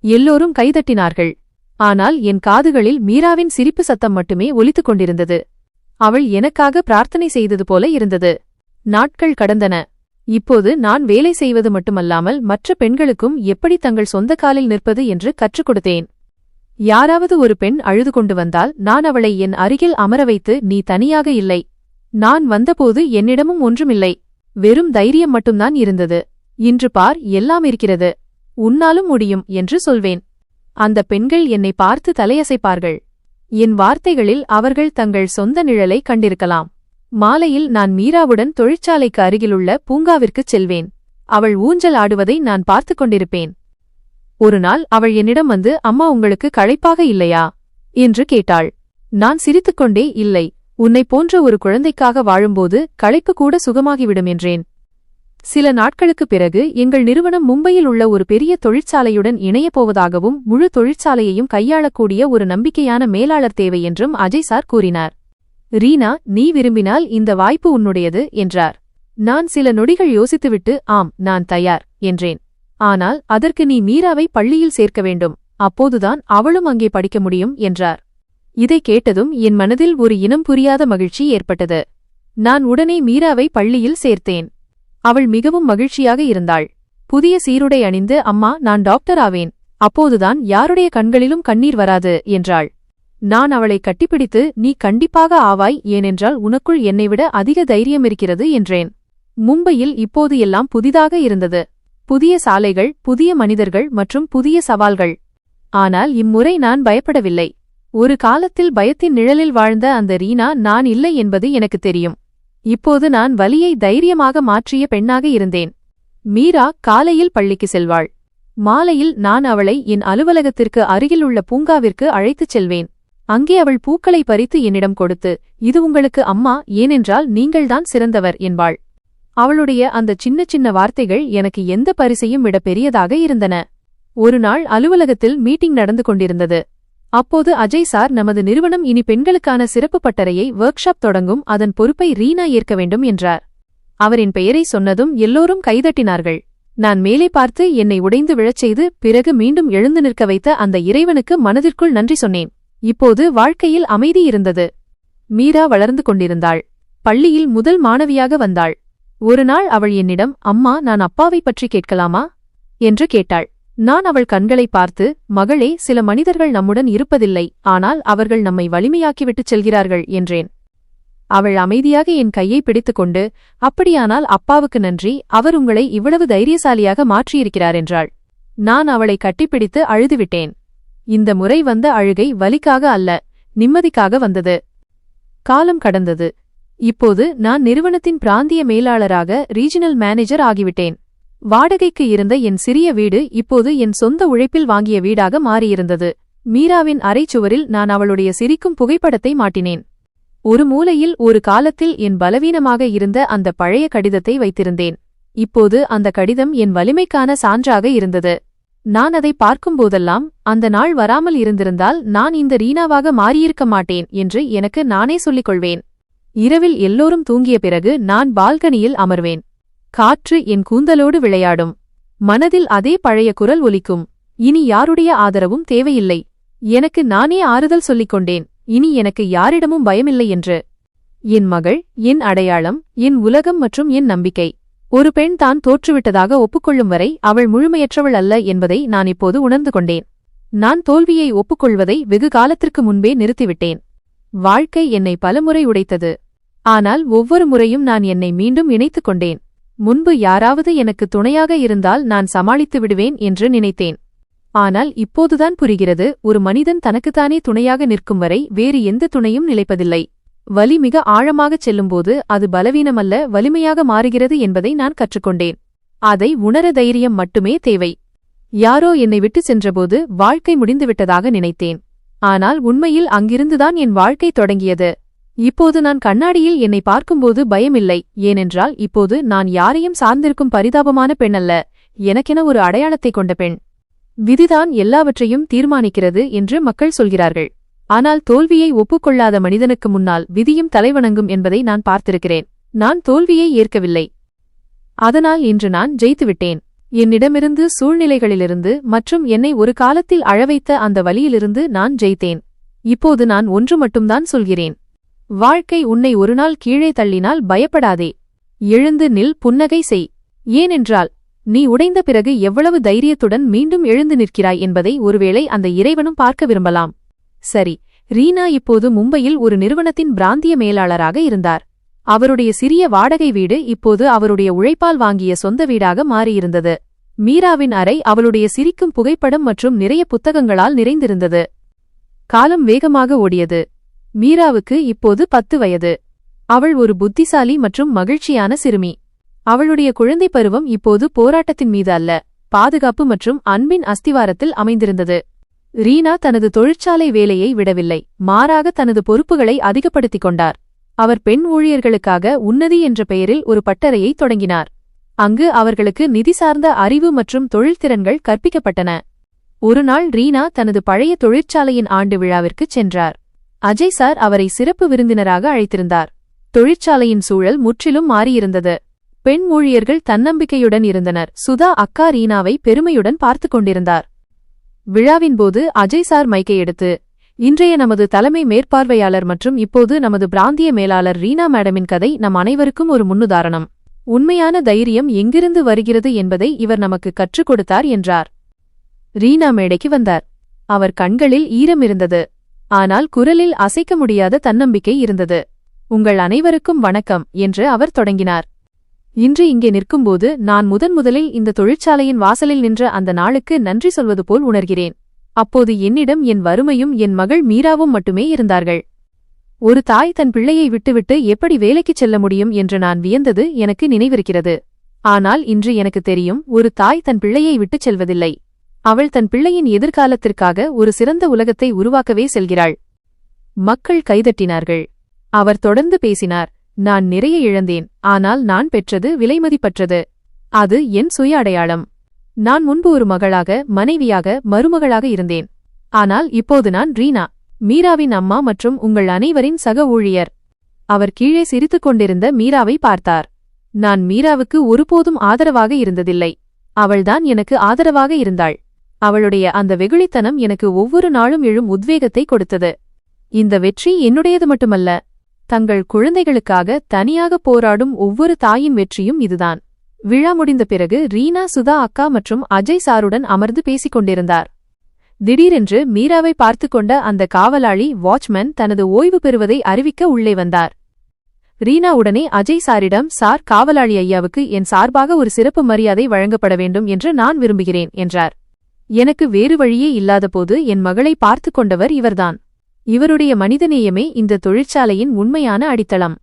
எல்லோரும் கைதட்டினார்கள். ஆனால் என் காதுகளில் மீராவின் சிரிப்பு சத்தம் மட்டுமே ஒலித்துக் கொண்டிருந்தது. அவள் எனக்காக பிரார்த்தனை செய்தது போல இருந்தது. நாட்கள் கடந்தன. இப்போது நான் வேலை செய்வது மட்டுமல்லாமல் மற்ற பெண்களுக்கும் எப்படி தங்கள் சொந்த காலில் நிற்பது என்று கற்றுக் கொடுத்தேன். யாராவது ஒரு பெண் அழுது கொண்டு வந்தால் நான் அவளை என் அருகில் அமர வைத்து, நீ தனியாக இல்லை. நான் வந்தபோது என்னிடமும் ஒன்றுமில்லை, வெறும் தைரியம் மட்டும்தான் இருந்தது. இன்று பார், எல்லாம் இருக்கிறது, உன்னாலும் முடியும் என்று சொல்வேன். அந்த பெண்கள் என்னை பார்த்து தலையசைப்பார்கள். என் வார்த்தைகளில் அவர்கள் தங்கள் சொந்த நிழலை கண்டிருக்கலாம். மாலையில் நான் மீராவுடன் தொழிற்சாலைக்கு அருகிலுள்ள பூங்காவிற்குச் செல்வேன். அவள் ஊஞ்சல் ஆடுவதை நான் பார்த்துக் கொண்டிருப்பேன். ஒருநாள் அவள் என்னிடம் வந்து, அம்மா, உங்களுக்கு களைப்பாக இல்லையா என்று கேட்டாள். நான் சிரித்துக்கொண்டே, இல்லை, உன்னைப் போன்ற ஒரு குழந்தைக்காக வாழும்போது களைப்பு கூட சுகமாகிவிடும் என்றேன். சில நாட்களுக்குப் பிறகு எங்கள் நிறுவனம் மும்பையில் உள்ள ஒரு பெரிய தொழிற்சாலையுடன் இணையப் போவதாகவும் முழு தொழிற்சாலையையும் கையாளக்கூடிய ஒரு நம்பிக்கையான மேலாளர் தேவை என்றும் அஜய் சார் கூறினார். ரீனா, நீ விரும்பினால் இந்த வாய்ப்பு உன்னுடையது என்றார். நான் சில நொடிகள் யோசித்துவிட்டு, ஆம், நான் தயார் என்றேன். ஆனால் அதற்கு நீ மீராவை பள்ளியில் சேர்க்க வேண்டும், அப்போதுதான் அவளும் அங்கே படிக்க முடியும் என்றார். இதை கேட்டதும் என் மனதில் ஒரு இனம் புரியாத மகிழ்ச்சி ஏற்பட்டது. நான் உடனே மீராவை பள்ளியில் சேர்த்தேன். அவள் மிகவும் மகிழ்ச்சியாக இருந்தாள். புதிய சீருடை அணிந்து, அம்மா, நான் டாக்டர் ஆவேன், அப்போதுதான் யாருடைய கண்களிலும் கண்ணீர் வராது என்றாள். நான் அவளை கட்டிப்பிடித்து, நீ கண்டிப்பாக ஆவாய், ஏனென்றால் உனக்குள் என்னைவிட அதிக தைரியம் இருக்கிறது என்றேன். மும்பையில் இப்போது எல்லாம் புதிதாக இருந்தது. புதிய சாலைகள், புதிய மனிதர்கள் மற்றும் புதிய சவால்கள். ஆனால் இம்முறை நான் பயப்படவில்லை. ஒரு காலத்தில் பயத்தின் நிழலில் வாழ்ந்த அந்த ரீனா நான் இல்லை என்பது எனக்கு தெரியும். இப்போது நான் வலியை தைரியமாக மாற்றிய பெண்ணாக இருந்தேன். மீரா காலையில் பள்ளிக்கு செல்வாள். மாலையில் நான் அவளை என் அலுவலகத்திற்கு அருகிலுள்ள பூங்காவிற்கு அழைத்துச் செல்வேன். அங்கே அவள் பூக்களை பறித்து என்னிடம் கொடுத்து, இது உங்களுக்கு அம்மா, ஏனென்றால் நீங்கள்தான் சிறந்தவர் என்பாள். அவளுடைய அந்த சின்ன சின்ன வார்த்தைகள் எனக்கு எந்த பரிசையும் விட பெரியதாக இருந்தன. ஒருநாள் அலுவலகத்தில் மீட்டிங் நடந்து கொண்டிருந்தது. அப்போது அஜய் சார், நமது நிறுவனம் இனி பெண்களுக்கான சிறப்பு பட்டறையை ஒர்க் ஷாப் தொடங்கும், அதன் பொறுப்பை ரீனா ஏற்க வேண்டும் என்றார். அவரின் பெயரை சொன்னதும் எல்லோரும் கைதட்டினார்கள். நான் மேலே பார்த்து என்னை உடைந்து விழச் செய்து பிறகு மீண்டும் எழுந்து நிற்க வைத்த அந்த இறைவனுக்கு மனதிற்குள் நன்றி சொன்னேன். இப்போது வாழ்க்கையில் அமைதி இருந்தது. மீரா வளர்ந்து கொண்டிருந்தாள். பள்ளியில் முதல் மாணவியாக வந்தாள். ஒருநாள் அவள் என்னிடம், அம்மா, நான் அப்பாவை பற்றி கேட்கலாமா என்று கேட்டாள். நான் அவள் கண்களை பார்த்து, மகளே, சில மனிதர்கள் நம்முடன் இருப்பதில்லை, ஆனால் அவர்கள் நம்மை வலிமையாக்கிவிட்டுச் செல்கிறார்கள் என்றேன். அவள் அமைதியாக என் கையை பிடித்துக்கொண்டு, அப்படியானால் அப்பாவுக்கு நன்றி, அவர் உங்களை இவ்வளவு தைரியசாலியாக மாற்றியிருக்கிறார் என்றாள். நான் அவளை கட்டிப்பிடித்து அழுதுவிட்டேன். இந்த முறை வந்த அழுகை வலிக்காக அல்ல, நிம்மதிக்காக வந்தது. காலம் கடந்தது. இப்போது நான் நிறுவனத்தின் பிராந்திய மேலாளராக ரீஜனல் மேனேஜர் ஆகிவிட்டேன். வாடகைக்கு இருந்த என் சிறிய வீடு இப்போது என் சொந்த உழைப்பில் வாங்கிய வீடாக மாறியிருந்தது. மீராவின் அறைச்சுவரில் நான் அவளுடைய சிரிக்கும் புகைப்படத்தை மாட்டினேன். ஒரு மூலையில் ஒரு காலத்தில் என் பலவீனமாக இருந்த அந்த பழைய கடிதத்தை வைத்திருந்தேன். இப்போது அந்த கடிதம் என் வலிமைக்கான சான்றாக இருந்தது. நான் அதை பார்க்கும்போதெல்லாம், அந்த நாள் வராமல் இருந்திருந்தால் நான் இந்த ரீனாவாக மாறியிருக்க மாட்டேன் என்று எனக்கு நானே சொல்லிக் கொள்வேன். இரவில் எல்லோரும் தூங்கிய பிறகு நான் பால்கனியில் அமர்வேன். காற்று என் கூந்தலோடு விளையாடும். மனதில் அதே பழைய குரல் ஒலிக்கும், இனி யாருடைய ஆதரவும் தேவையில்லை. எனக்கு நானே ஆறுதல் சொல்லிக் கொண்டேன், இனி எனக்கு யாரிடமும் பயமில்லை என்று. என் மகள், என் அடையாளம், என் உலகம் மற்றும் என் நம்பிக்கை. ஒரு பெண் தான் தோற்றுவிட்டதாக ஒப்புக்கொள்ளும் வரை அவள் முழுமையற்றவள் அல்ல என்பதை நான் இப்போது உணர்ந்து கொண்டேன். நான் தோல்வியை ஒப்புக்கொள்வதை வெகு காலத்திற்கு முன்பே நிறுத்திவிட்டேன். வாழ்க்கை என்னை பலமுறை உடைத்தது. ஆனால் ஒவ்வொரு முறையும் நான் என்னை மீண்டும் இணைத்துக் கொண்டேன். முன்பு யாராவது எனக்கு துணையாக இருந்தால் நான் சமாளித்து விடுவேன் என்று நினைத்தேன். ஆனால் இப்போதுதான் புரிகிறது, ஒரு மனிதன் தனக்குத்தானே துணையாக நிற்கும் வரை வேறு எந்த துணையும் நிலைப்பதில்லை. வலி மிக ஆழமாகச் செல்லும்போது அது பலவீனமல்ல, வலிமையாக மாறுகிறது என்பதை நான் கற்றுக்கொண்டேன். அதை உணர தைரியம் மட்டுமே தேவை. யாரோ என்னை விட்டு சென்றபோது வாழ்க்கை முடிந்துவிட்டதாக நினைத்தேன். ஆனால் உண்மையில் அங்கிருந்துதான் என் வாழ்க்கை தொடங்கியது. இப்போது நான் கண்ணாடியில் என்னை பார்க்கும்போது பயமில்லை, ஏனென்றால் இப்போது நான் யாரையும் சார்ந்திருக்கும் பரிதாபமான பெண் அல்ல, எனக்கென ஒரு அடையாளத்தை கொண்ட பெண். விதிதான் எல்லாவற்றையும் தீர்மானிக்கிறது என்று மக்கள் சொல்கிறார்கள். ஆனால் தோல்வியை ஒப்புக்கொள்ளாத மனிதனுக்கு முன்னால் விதியும் தலைவணங்கும் என்பதை நான் பார்த்திருக்கிறேன். நான் தோல்வியை ஏற்கவில்லை. அதனால் இன்று நான் ஜெயித்துவிட்டேன். என்னிடமிருந்து, சூழ்நிலைகளிலிருந்து மற்றும் என்னை ஒரு காலத்தில் அழவைத்த அந்த வலியிலிருந்து நான் ஜெயித்தேன். இப்போது நான் ஒன்று மட்டும்தான் சொல்கிறேன். வாழ்க்கை உன்னை ஒருநாள் கீழே தள்ளினால் பயப்படாதே. எழுந்து நில், புன்னகை செய். ஏனென்றால் நீ உடைந்த பிறகு எவ்வளவு தைரியத்துடன் மீண்டும் எழுந்து நிற்கிறாய் என்பதை ஒருவேளை அந்த இறைவனும் பார்க்க விரும்பலாம். சரி, ரீனா இப்போது மும்பையில் ஒரு நிறுவனத்தின் பிராந்திய மேலாளராக இருந்தார். அவருடைய சிறிய வாடகை வீடு இப்போது அவருடைய உழைப்பால் வாங்கிய சொந்த வீடாக மாறியிருந்தது. மீராவின் அறை அவளுடைய சிரிக்கும் புகைப்படம் மற்றும் நிறைய புத்தகங்களால் நிறைந்திருந்தது. காலம் வேகமாக ஓடியது. மீராவுக்கு இப்போது 10 வயது. அவள் ஒரு புத்திசாலி மற்றும் மகிழ்ச்சியான சிறுமி. அவளுடைய குழந்தை பருவம் இப்போது போராட்டத்தின் மீது அல்ல, பாதுகாப்பு மற்றும் அன்பின் அஸ்திவாரத்தில் அமைந்திருந்தது. ரீனா தனது தொழிற்சாலை வேலையை விடவில்லை, மாறாக தனது பொறுப்புகளை அதிகப்படுத்திக் கொண்டார். அவர் பெண் ஊழியர்களுக்காக உன்னதி என்ற பெயரில் ஒரு பட்டறையை தொடங்கினார். அங்கு அவர்களுக்கு நிதி சார்ந்த அறிவு மற்றும் தொழில்திறன்கள் கற்பிக்கப்பட்டன. ஒருநாள் ரீனா தனது பழைய தொழிற்சாலையின் ஆண்டு விழாவிற்குச் சென்றார். அஜய் சார் அவரை சிறப்பு விருந்தினராக அழைத்திருந்தார். தொழிற்சாலையின் சூழல் முற்றிலும் மாறியிருந்தது. பெண் ஊழியர்கள் தன்னம்பிக்கையுடன் இருந்தனர். சுதா அக்கா ரீனாவை பெருமையுடன் பார்த்து கொண்டிருந்தார். விழாவின்போது அஜய் சார் மைக்கை எடுத்து, இன்றைய நமது தலைமை மேற்பார்வையாளர் மற்றும் இப்போது நமது பிராந்திய மேலாளர் ரீனா மேடமின் கதை நம் அனைவருக்கும் ஒரு முன்னுதாரணம். உண்மையான தைரியம் எங்கிருந்து வருகிறது என்பதை இவர் நமக்கு கற்றுக் கொடுத்தார் என்றார். ரீனா மேடைக்கு வந்தார். அவர் கண்களில் ஈரம் இருந்தது, ஆனால் குரலில் அசைக்க முடியாத தன்னம்பிக்கை இருந்தது. உங்கள் அனைவருக்கும் வணக்கம் என்று அவர் தொடங்கினார். இன்று இங்கே நிற்கும்போது நான் முதலில் இந்த தொழிற்சாலையின் வாசலில் நின்ற அந்த நாளுக்கு நன்றி சொல்வது போல் உணர்கிறேன். அப்போது என்னிடம் என் வறுமையும் என் மகள் மீராவும் மட்டுமே இருந்தார்கள். ஒரு தாய் தன் பிள்ளையை விட்டுவிட்டு எப்படி வேலைக்குச் செல்ல முடியும் என்று நான் வியந்தது எனக்கு நினைவிருக்கிறது. ஆனால் இன்று எனக்கு தெரியும், ஒரு தாய் தன் பிள்ளையை விட்டுச் செல்வதில்லை. அவள் தன் பிள்ளையின் எதிர்காலத்திற்காக ஒரு சிறந்த உலகத்தை உருவாக்கவே செல்கிறாள். மக்கள் கைதட்டினார்கள். அவர் தொடர்ந்து பேசினார். நான் நிறைய இழந்தேன், ஆனால் நான் பெற்றது விலைமதிப்பற்றது. அது என் சுய அடையாளம். நான் முன்பு ஒரு மகளாக, மனைவியாக, மருமகளாக இருந்தேன். ஆனால் இப்போது நான் ரீனா, மீராவின் அம்மா மற்றும் உங்கள் அனைவரின் சக ஊழியர். அவர் கீழே சிரித்துக் கொண்டிருந்த மீராவை பார்த்தார். நான் மீராவுக்கு ஒருபோதும் ஆதரவாக இருந்ததில்லை. அவள்தான் எனக்கு ஆதரவாக இருந்தாள். அவளுடைய அந்த வெகுளித்தனம் எனக்கு ஒவ்வொரு நாளும் எழும் உத்வேகத்தை கொடுத்தது. இந்த வெற்றி என்னுடையது மட்டுமல்ல, தங்கள் குழந்தைகளுக்காக தனியாக போராடும் ஒவ்வொரு தாயின் வெற்றியும் இதுதான். விழா முடிந்த பிறகு ரீனா சுதா அக்கா மற்றும் அஜய் சாருடன் அமர்ந்து பேசிக் கொண்டிருந்தார். திடீரென்று மீராவை பார்த்து கொண்ட அந்த காவலாளி வாட்ச்மேன் தனது ஓய்வு பெறுவதை அறிவிக்க உள்ளே வந்தார். ரீனா உடனே அஜய் சாரிடம், சார், காவலாளி ஐயாவுக்கு என் சார்பாக ஒரு சிறப்பு மரியாதை வழங்கப்பட வேண்டும் என்று நான் விரும்புகிறேன் என்றார். எனக்கு வேறு வழியே இல்லாதபோது என் மகளை பார்த்து கொண்டவர் இவர்தான். இவருடைய மனிதநேயமே இந்த தொழிற்சாலையின் உண்மையான அடித்தளம்.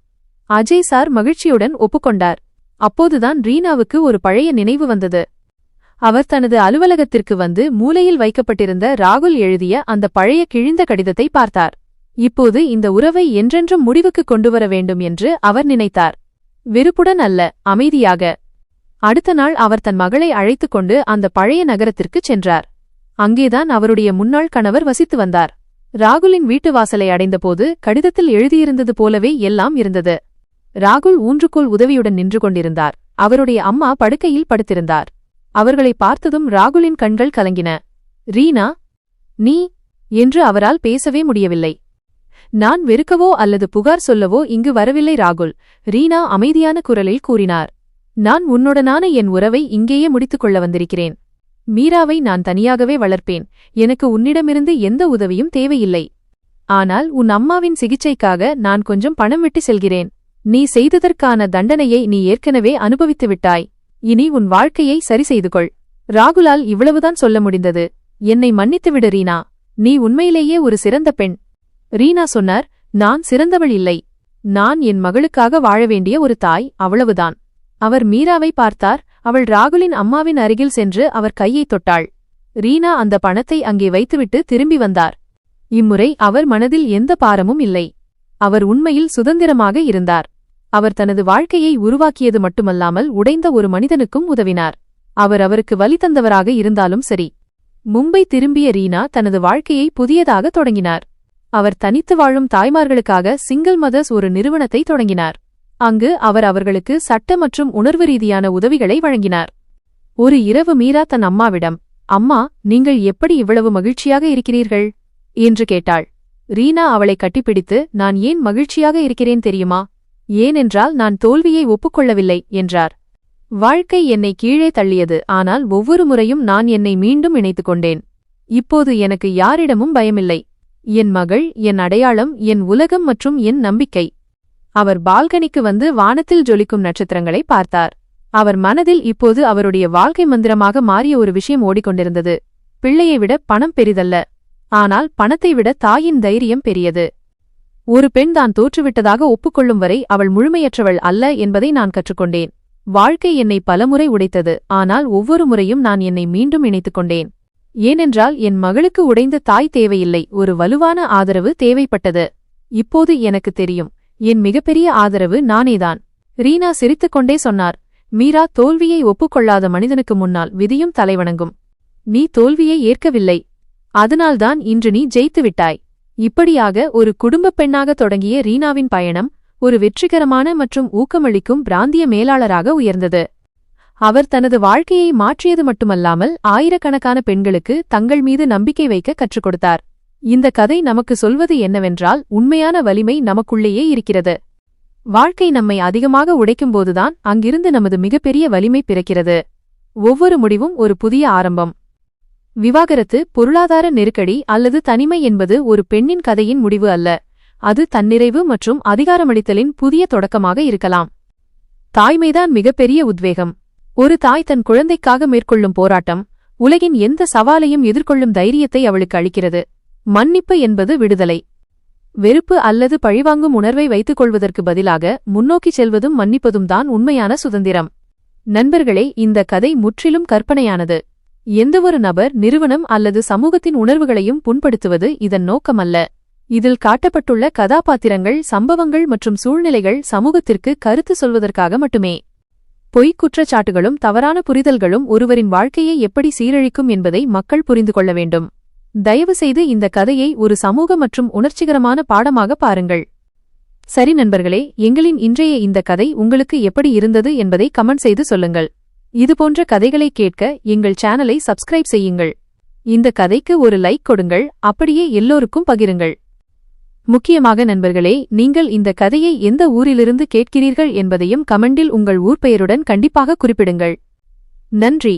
அஜய் சார் மகிழ்ச்சியுடன் ஒப்புக்கொண்டார். அப்போதுதான் ரீனாவுக்கு ஒரு பழைய நினைவு வந்தது. அவர் தனது அலுவலகத்திற்கு வந்து மூலையில் வைக்கப்பட்டிருந்த ராகுல் எழுதிய அந்த பழைய கிழிந்த கடிதத்தை பார்த்தார். இப்போது இந்த உறவை என்றென்றும் முடிவுக்கு கொண்டுவர வேண்டும் என்று அவர் நினைத்தார். வெறுப்புடன் அல்ல, அமைதியாக. அடுத்த நாள் அவர் தன் மகளை அழைத்துக் கொண்டு அந்த பழைய நகரத்திற்குச் சென்றார். அங்கேதான் அவருடைய முன்னாள் கணவர் வசித்து வந்தார். ராகுலின் வீட்டு வாசலை அடைந்தபோது கடிதத்தில் எழுதியிருந்தது போலவே எல்லாம் இருந்தது. ராகுல் ஊன்றுகோல் உதவியுடன் நின்று கொண்டிருந்தார். அவருடைய அம்மா படுக்கையில் படுத்திருந்தார். அவர்களை பார்த்ததும் ராகுலின் கண்கள் கலங்கின. ரீனா, நீ என்று அவரால் பேசவே முடியவில்லை. நான் வெறுக்கவோ அல்லது புகார் சொல்லவோ இங்கு வரவில்லை ராகுல், ரீனா அமைதியான குரலில் கூறினார். நான் உன்னுடனான என் உறவை இங்கேயே முடித்துக் கொள்ள வந்திருக்கிறேன். மீராவை நான் தனியாகவே வளர்ப்பேன். எனக்கு உன்னிடமிருந்து எந்த உதவியும் தேவையில்லை. ஆனால் உன் அம்மாவின் சிகிச்சைக்காக நான் கொஞ்சம் பணம் விட்டு செல்கிறேன். நீ செய்ததற்கான தண்டனையை நீ ஏற்கனவே அனுபவித்து விட்டாய். இனி உன் வாழ்க்கையை சரி செய்து கொள். ராகுலால் இவ்வளவுதான் சொல்ல முடிந்தது. என்னை மன்னித்துவிடு ரீனா. நீ உண்மையிலேயே ஒரு சிறந்த பெண். ரீனா சொன்னார், நான் சிறந்தவள் இல்லை. நான் என் மகளுக்காக வாழ வேண்டிய ஒரு தாய், அவ்வளவுதான். அவர் மீராவை பார்த்தார். அவள் ராகுலின் அம்மாவின் அருகில் சென்று அவர் கையைத் தொட்டாள். ரீனா அந்த பணத்தை அங்கே வைத்துவிட்டு திரும்பி வந்தார். இம்முறை அவர் மனதில் எந்த பாரமும் இல்லை. அவர் உண்மையில் சுதந்திரமாக இருந்தார். அவர் தனது வாழ்க்கையை உருவாக்கியது மட்டுமல்லாமல் உடைந்த ஒரு மனிதனுக்கும் உதவினார். அவர் அவருக்கு வலி தந்தவராக இருந்தாலும் சரி. மும்பை திரும்பிய ரீனா தனது வாழ்க்கையை புதியதாக தொடங்கினார். அவர் தனித்து வாழும் தாய்மார்களுக்காக சிங்கிள் மதர்ஸ் ஒரு நிறுவனத்தை தொடங்கினார். அங்கு அவர் அவர்களுக்கு சட்ட மற்றும் உணர்வு ரீதியான உதவிகளை வழங்கினார். ஒரு இரவு மீரா தன் அம்மாவிடம், அம்மா, நீங்கள் எப்படி இவ்வளவு மகிழ்ச்சியாக இருக்கிறீர்கள் என்று கேட்டாள். ரீனா அவளை கட்டிப்பிடித்து, நான் ஏன் மகிழ்ச்சியாக இருக்கிறேன் தெரியுமா? ஏனென்றால் நான் தோல்வியை ஒப்புக்கொள்ளவில்லை என்றார். வாழ்க்கை என்னை கீழே தள்ளியது, ஆனால் ஒவ்வொரு முறையும் நான் என்னை மீண்டும் இணைத்துக் கொண்டேன். இப்போது எனக்கு யாரிடமும் பயமில்லை. என் மகள், என் அடையாளம், என் உலகம் மற்றும் என் நம்பிக்கை. அவர் பால்கனிக்கு வந்து வானத்தில் ஜொலிக்கும் நட்சத்திரங்களை பார்த்தார். அவர் மனதில் இப்போது அவருடைய வாழ்க்கை மந்திரமாக மாறிய ஒரு விஷயம் ஓடிக்கொண்டிருந்தது. பிள்ளையை விட பணம் பெரிதல்ல, ஆனால் பணத்தை விட தாயின் தைரியம் பெரியது. ஒரு பெண் தான் தோற்றுவிட்டதாக ஒப்புக்கொள்ளும் வரை அவள் முழுமையற்றவள் அல்ல என்பதை நான் கற்றுக்கொண்டேன். வாழ்க்கை என்னை பலமுறை உடைத்தது, ஆனால் ஒவ்வொரு முறையும் நான் என்னை மீண்டும் இணைத்துக் கொண்டேன். ஏனென்றால் என் மகளுக்கு உடைந்த தாய் தேவையில்லை, ஒரு வலுவான ஆதரவு தேவைப்பட்டது. இப்போது எனக்கு தெரியும், என் மிகப்பெரிய ஆதரவு நானேதான். ரீனா சிரித்துக்கொண்டே சொன்னார், மீரா, தோல்வியை ஒப்புக்கொள்ளாத மனிதனுக்கு முன்னால் விதியும் தலைவணங்கும். நீ தோல்வியை ஏற்கவில்லை. அதனால்தான் இன்று நீ ஜெயித்துவிட்டாய். இப்படியாக ஒரு குடும்பப் பெண்ணாக தொடங்கிய ரீனாவின் பயணம் ஒரு வெற்றிகரமான மற்றும் ஊக்கமளிக்கும் பிராந்திய மேலாளராக உயர்ந்தது. அவர் தனது வாழ்க்கையை மாற்றியது மட்டுமல்லாமல் ஆயிரக்கணக்கான பெண்களுக்கு தங்கள் மீது நம்பிக்கை வைக்க கற்றுக் கொடுத்தார். இந்த கதை நமக்கு சொல்வது என்னவென்றால், உண்மையான வலிமை நமக்குள்ளேயே இருக்கிறது. வாழ்க்கை நம்மை அதிகமாக உடைக்கும்போதுதான் அங்கிருந்து நமது மிகப்பெரிய வலிமை பிறக்கிறது. ஒவ்வொரு முடிவும் ஒரு புதிய ஆரம்பம். விவாகரத்து, பொருளாதார நெருக்கடி அல்லது தனிமை என்பது ஒரு பெண்ணின் கதையின் முடிவு அல்ல. அது தன்னிறைவு மற்றும் அதிகாரமளித்தலின் புதிய தொடக்கமாக இருக்கலாம். தாய்மைதான் மிகப்பெரிய உத்வேகம். ஒரு தாய் தன் குழந்தைக்காக மேற்கொள்ளும் போராட்டம் உலகின் எந்த சவாலையும் எதிர்கொள்ளும் தைரியத்தை அவளுக்கு அளிக்கிறது. மன்னிப்பு என்பது விடுதலை. வெறுப்பு அல்லது பழிவாங்கும் உணர்வை வைத்துக் கொள்வதற்கு பதிலாக முன்னோக்கிச் செல்வதும் மன்னிப்பதும் தான் உண்மையான சுதந்திரம். நண்பர்களே, இந்த கதை முற்றிலும் கற்பனையானது. எந்தவொரு நபர், நிறுவனம் அல்லது சமூகத்தின் உணர்வுகளையும் புண்படுத்துவது இதன் நோக்கமல்ல. இதில் காட்டப்பட்டுள்ள கதாபாத்திரங்கள், சம்பவங்கள் மற்றும் சூழ்நிலைகள் சமூகத்திற்கு கருத்து சொல்வதற்காக மட்டுமே. பொய்க் குற்றச்சாட்டுகளும் தவறான புரிதல்களும் ஒருவரின் வாழ்க்கையை எப்படி சீரழிக்கும் என்பதை மக்கள் புரிந்து கொள்ள வேண்டும். தயவுசெய்து இந்த கதையை ஒரு சமூக மற்றும் உணர்ச்சிகரமான பாடமாக பாருங்கள். சரி நண்பர்களே, எங்களின் இன்றைய இந்த கதை உங்களுக்கு எப்படி இருந்தது என்பதை கமெண்ட் செய்து சொல்லுங்கள். இதுபோன்ற கதைகளை கேட்க எங்கள் சேனலை சப்ஸ்கிரைப் செய்யுங்கள். இந்த கதைக்கு ஒரு லைக் கொடுங்கள், அப்படியே எல்லோருக்கும் பகிருங்கள். முக்கியமாக நண்பர்களே, நீங்கள் இந்த கதையை எந்த ஊரிலிருந்து கேட்கிறீர்கள் என்பதையும் கமெண்டில் உங்கள் ஊர் பெயருடன் கண்டிப்பாக குறிப்பிடுங்கள். நன்றி.